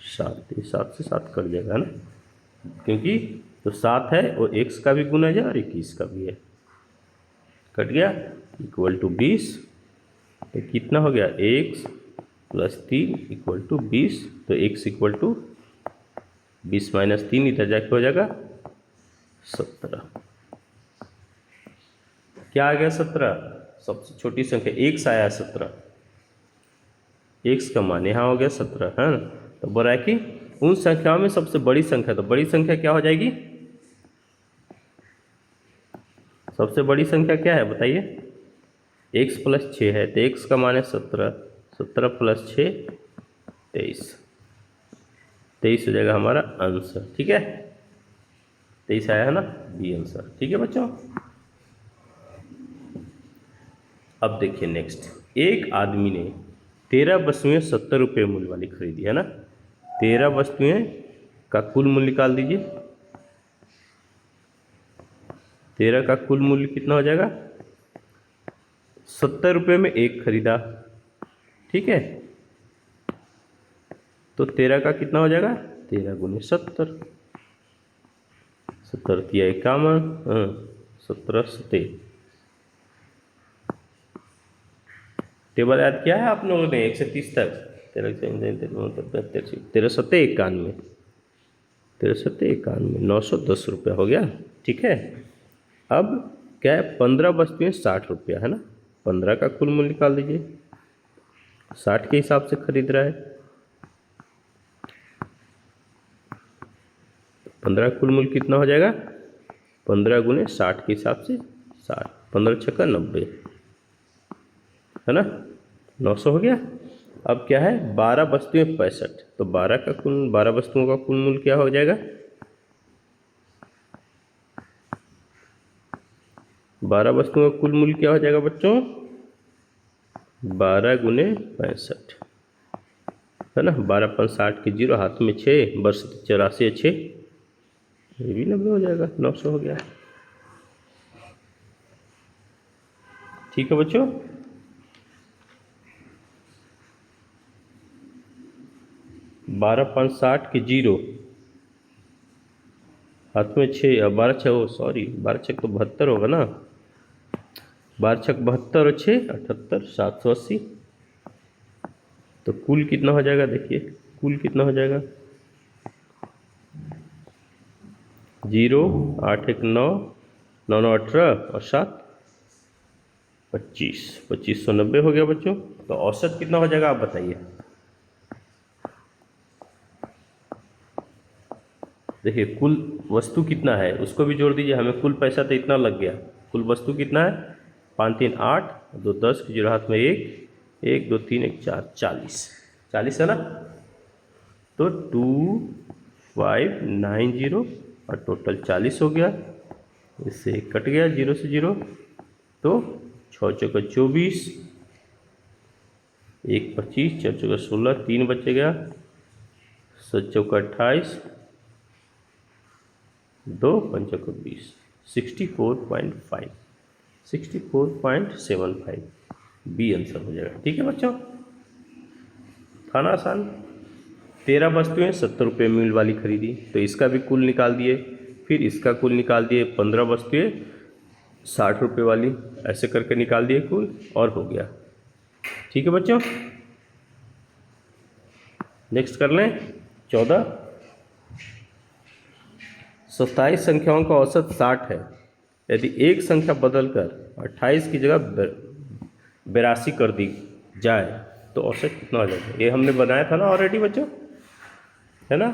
S1: 7, ये 7 से 7 कट जाएगा ना, क्योंकि तो 7 है और x का भी गुना है और 21 का भी है, कट गया, इक्वल टू 20। तो कितना हो गया, x प्लस 3 इक्वल टू 20, तो x इक्वल टू 20 माइनस 3 इधर जाके हो जाएगा 17। क्या आ गया, 17, सबसे छोटी संख्या x आया 17, x का मान यहाँ हो गया 17 है ना। तो बोल रहा है कि उन संख्याओं में सबसे बड़ी संख्या, तो बड़ी संख्या क्या हो जाएगी, सबसे बड़ी संख्या क्या है बताइए, x प्लस 6 है, तो x का मान है 17, 17 प्लस 6 23, 23 हो जाएगा हमारा आंसर। ठीक है, 23 आया है ना बी आंसर। ठीक है बच्चों, अब देखिए नेक्स्ट, एक आदमी ने 13 वस्तुएं 70 रुपये मूल्य वाली खरीदी है ना, 13 वस्तुएं का कुल मूल्य निकाल दीजिए, 13 का कुल मूल्य कितना हो जाएगा, 70 रुपये में एक खरीदा, ठीक है, तो 13 का कितना हो जाएगा, 13 गुने 70, 70 किया 51, 17 7, टेबल याद किया है आप लोगों ने 1 से 30 तक, 13 7 91, 13 7 91, 910 रुपया हो गया। ठीक है, अब क्या है, 15 वस्तुएं 60 रुपया है ना, 15 का कुल मूल्य निकाल दीजिए, 60 के हिसाब से खरीद रहा है, 15 कुल मूल्य कितना हो जाएगा, 15 गुने 60 के हिसाब से 60, 15 छक्का 90 है ना, 900 हो गया। अब क्या है, 12 वस्तुएं 65, तो 12 वस्तुओं का कुल मूल्य क्या हो जाएगा, 12 वस्तुओं का कुल मूल्य क्या हो जाएगा बच्चों, 12 गुने 65 है ना, 12 5 60 के 0, हाथ में 6, वर्ष 84 6, ये भी 90 हो जाएगा, 900 हो गया। ठीक है बच्चों, बारह 5 60 के 0, हाथ में 6 और 12 6, सॉरी 12 6 तो 72 होगा ना, 12 6 72 और 6 78, 780, तो कुल कितना हो जाएगा, देखिए कुल कितना हो जाएगा, 0 8 1 9 9 9 18 और 7 25, 2590 हो गया बच्चों। तो औसत कितना हो जाएगा आप बताइए, देखिए कुल वस्तु कितना है उसको भी जोड़ दीजिए, हमें कुल पैसा तो इतना लग गया, कुल वस्तु कितना है, 5 3 8, 2 10 के 0, हाथ में 1 1 2 3 1 4, 40 है ना, तो 2590 और टोटल 40 हो गया, इससे कट गया 0 से 0, तो 6 चौका 24, 1 25, 4 चौका 16, 3 बचेगा, 7 चौका 28, 2 5 चौका 20, 64.5, 64.75 बी आंसर हो जाएगा। ठीक है बच्चों, था ना आसान। 13 वस्तुएं 70 रुपये मूल्य वाली खरीदी, तो इसका भी कुल निकाल दिए, फिर इसका कुल निकाल दिए, 15 वस्तुएं 60 रुपये वाली, ऐसे करके निकाल दिए कुल, और हो गया। ठीक है बच्चों, नेक्स्ट कर लें 14, 27 संख्याओं का औसत 60 है। यदि एक संख्या बदलकर 28 की जगह 82 कर दी जाए तो औसत कितना हो जाएगा? ये हमने बनाया था ना ऑलरेडी बच्चों, है ना।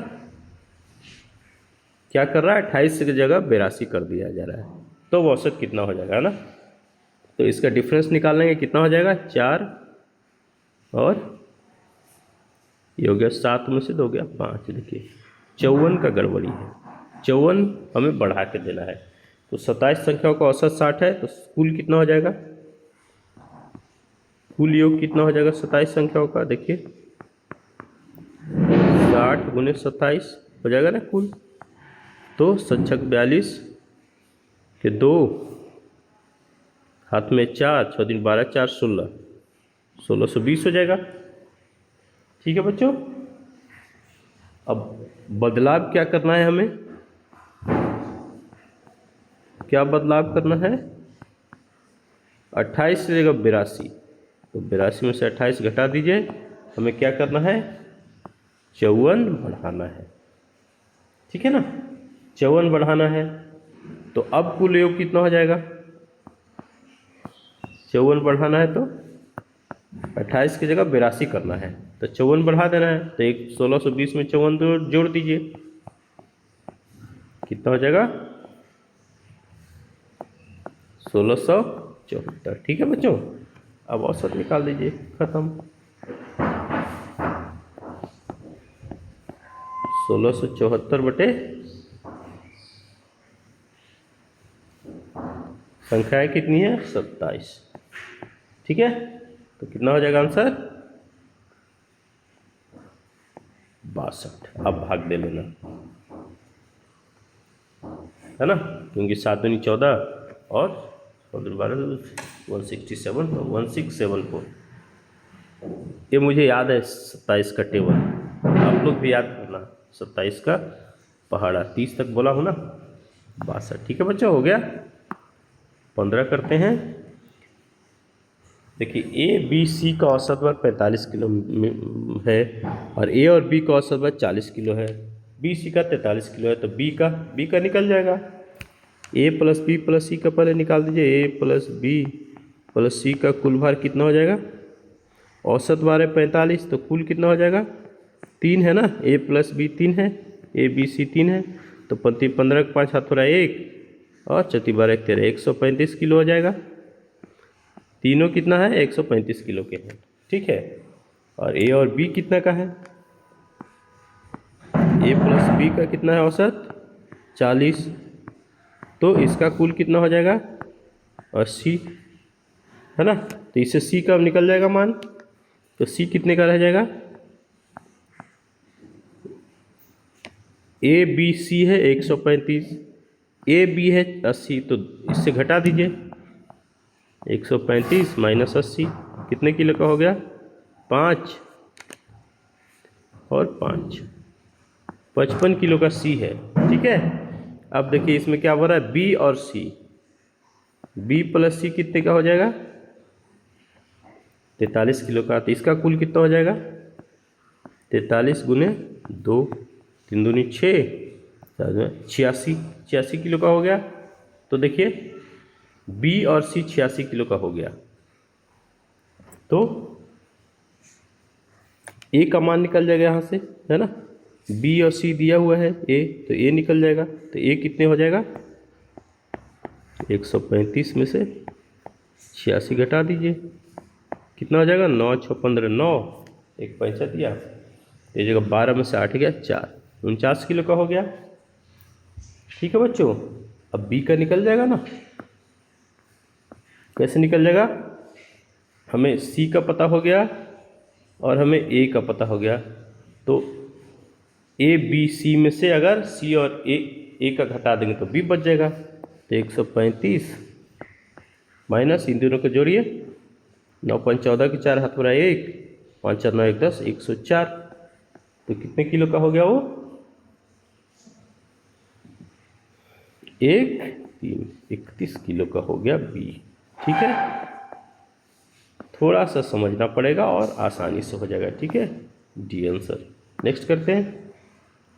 S1: क्या कर रहा है? 28 की जगह 82 कर दिया जा रहा है, तो वो औसत कितना हो जाएगा, है ना। तो इसका डिफरेंस निकालेंगे, कितना हो जाएगा? 4 और ये हो गया 7 में से 2 गया 5। देखिए 54 का गड़बड़ी है, 54 हमें बढ़ा के देना है। तो 27 संख्याओं का औसत 60 है, तो कुल कितना हो जाएगा? कुल योग कितना हो जाएगा 27 संख्याओं का? देखिए 60 गुने 27 हो जाएगा ना कुल। तो 7 छक 42 के 2 हाथ में 4, 6 दिन 12, 4 16, 1620 हो जाएगा। ठीक है बच्चों। अब बदलाव क्या करना है हमें? क्या बदलाव करना है? 28 से जगह 82, तो 82 में से 28 घटा दीजिए। हमें क्या करना है? 54 बढ़ाना है। ठीक है ना, 54 बढ़ाना है। तो अब कुल योग कितना हो जाएगा? 54 बढ़ाना है तो 28 की जगह 82 करना है, तो 54 बढ़ा देना है। तो एक 1620 में 54 जोड़ दीजिए, कितना हो जाएगा? 1674। ठीक है बच्चों। अब औसत निकाल दीजिए, खत्म। 1674 बटे संख्याएं कितनी है? 27। ठीक है, तो कितना हो जाएगा आंसर? 62। अब भाग दे लेना, है ना, क्योंकि 7 दूनी 14 और 12 167, तो 1674। ये मुझे याद है 27 का टेबल, आप लोग भी याद करना। 27 का पहाड़ा, 30 तक बोला हो ना, 62। ठीक है बच्चों, हो गया। 15 करते हैं। देखिए ए बी सी का औसत वजन 45 किलो है और ए और बी का औसत वजन 40 किलो है। बी सी का 43 किलो है, तो बी का निकल जाएगा। ए प्लस बी प्लस सी का पहले निकाल दीजिए। ए प्लस बी प्लस सी का कुल भार कितना हो जाएगा? औसत भार है 45, तो कुल कितना हो जाएगा? 3 है ना। ए प्लस बी 3 है, ए बी सी 3 है, तो 15 के 5 हाथ हो रहा है 1 और 4 12 13, 135 किलो हो जाएगा। तीनों कितना है? 135 किलो के हैं। ठीक है, और ए और बी कितना का है? ए प्लस बी का कितना है औसत? 40, तो इसका कुल कितना हो जाएगा? 80, है ना। तो इससे सी का निकल जाएगा मान, तो सी कितने का रह जाएगा? ए बी सी है 135, ए बी है 80, तो इससे घटा दीजिए। 135 माइनस 80 कितने किलो का हो गया? 5 और 5, 55 किलो का सी है। ठीक है, अब देखिए इसमें क्या हो रहा है? बी और सी, बी प्लस सी कितने का हो जाएगा? 43 किलो का। तो इसका कुल कितना हो जाएगा? 43 गुने 2, 3 दूनी 6, 86 किलो का हो गया। तो देखिए बी और सी 86 किलो का हो गया, तो ए का मान निकल जाएगा यहाँ से, है ना। बी और सी दिया हुआ है ए, तो ए निकल जाएगा। तो ए कितने हो जाएगा? 135 में से 86 घटा दीजिए, कितना हो जाएगा? 9 6 15, 9 1 पैसा दिया, ये जगह 12 में से 8 गया 4, 49 किलो का हो गया। ठीक है बच्चों, अब बी का निकल जाएगा ना। कैसे निकल जाएगा? हमें सी का पता हो गया और हमें ए का पता हो गया, तो ए बी सी में से अगर सी और ए का घटा देंगे तो बी बच जाएगा। तो 135 माइनस इन दोनों को जोड़िए, 9 5 14 के 4 हाथ बुरा 1, 5 4 9 1 10, 104। तो कितने किलो का हो गया वो? 1 3 31 किलो का हो गया बी। ठीक है, थोड़ा सा समझना पड़ेगा और आसानी से हो जाएगा। ठीक है, डी आंसर। नेक्स्ट करते हैं।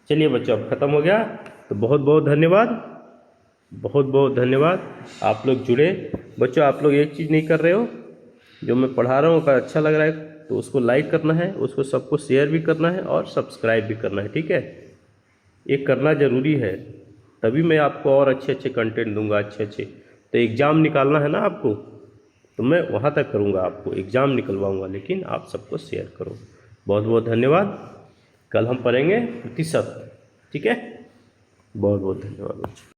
S1: चलिए बच्चों, अब खत्म हो गया। तो बहुत बहुत धन्यवाद, बहुत बहुत धन्यवाद। आप लोग जुड़े। बच्चों आप लोग एक चीज़ नहीं कर रहे हो, जो मैं पढ़ा रहा हूँ अगर अच्छा लग रहा है तो उसको लाइक करना है, उसको सबको शेयर भी करना है और सब्सक्राइब भी करना है, ठीक है। ये करना ज़रूरी है, तभी मैं आपको और अच्छे अच्छे कंटेंट दूंगा, अच्छे अच्छे। तो एग्ज़ाम निकालना है ना आपको, तो मैं वहाँ तक करूँगा, आपको एग्ज़ाम निकलवाऊँगा, लेकिन आप सबको शेयर करो। बहुत बहुत धन्यवाद। कल हम पढ़ेंगे प्रतिशत, ठीक है। बहुत बहुत धन्यवाद बच्चों।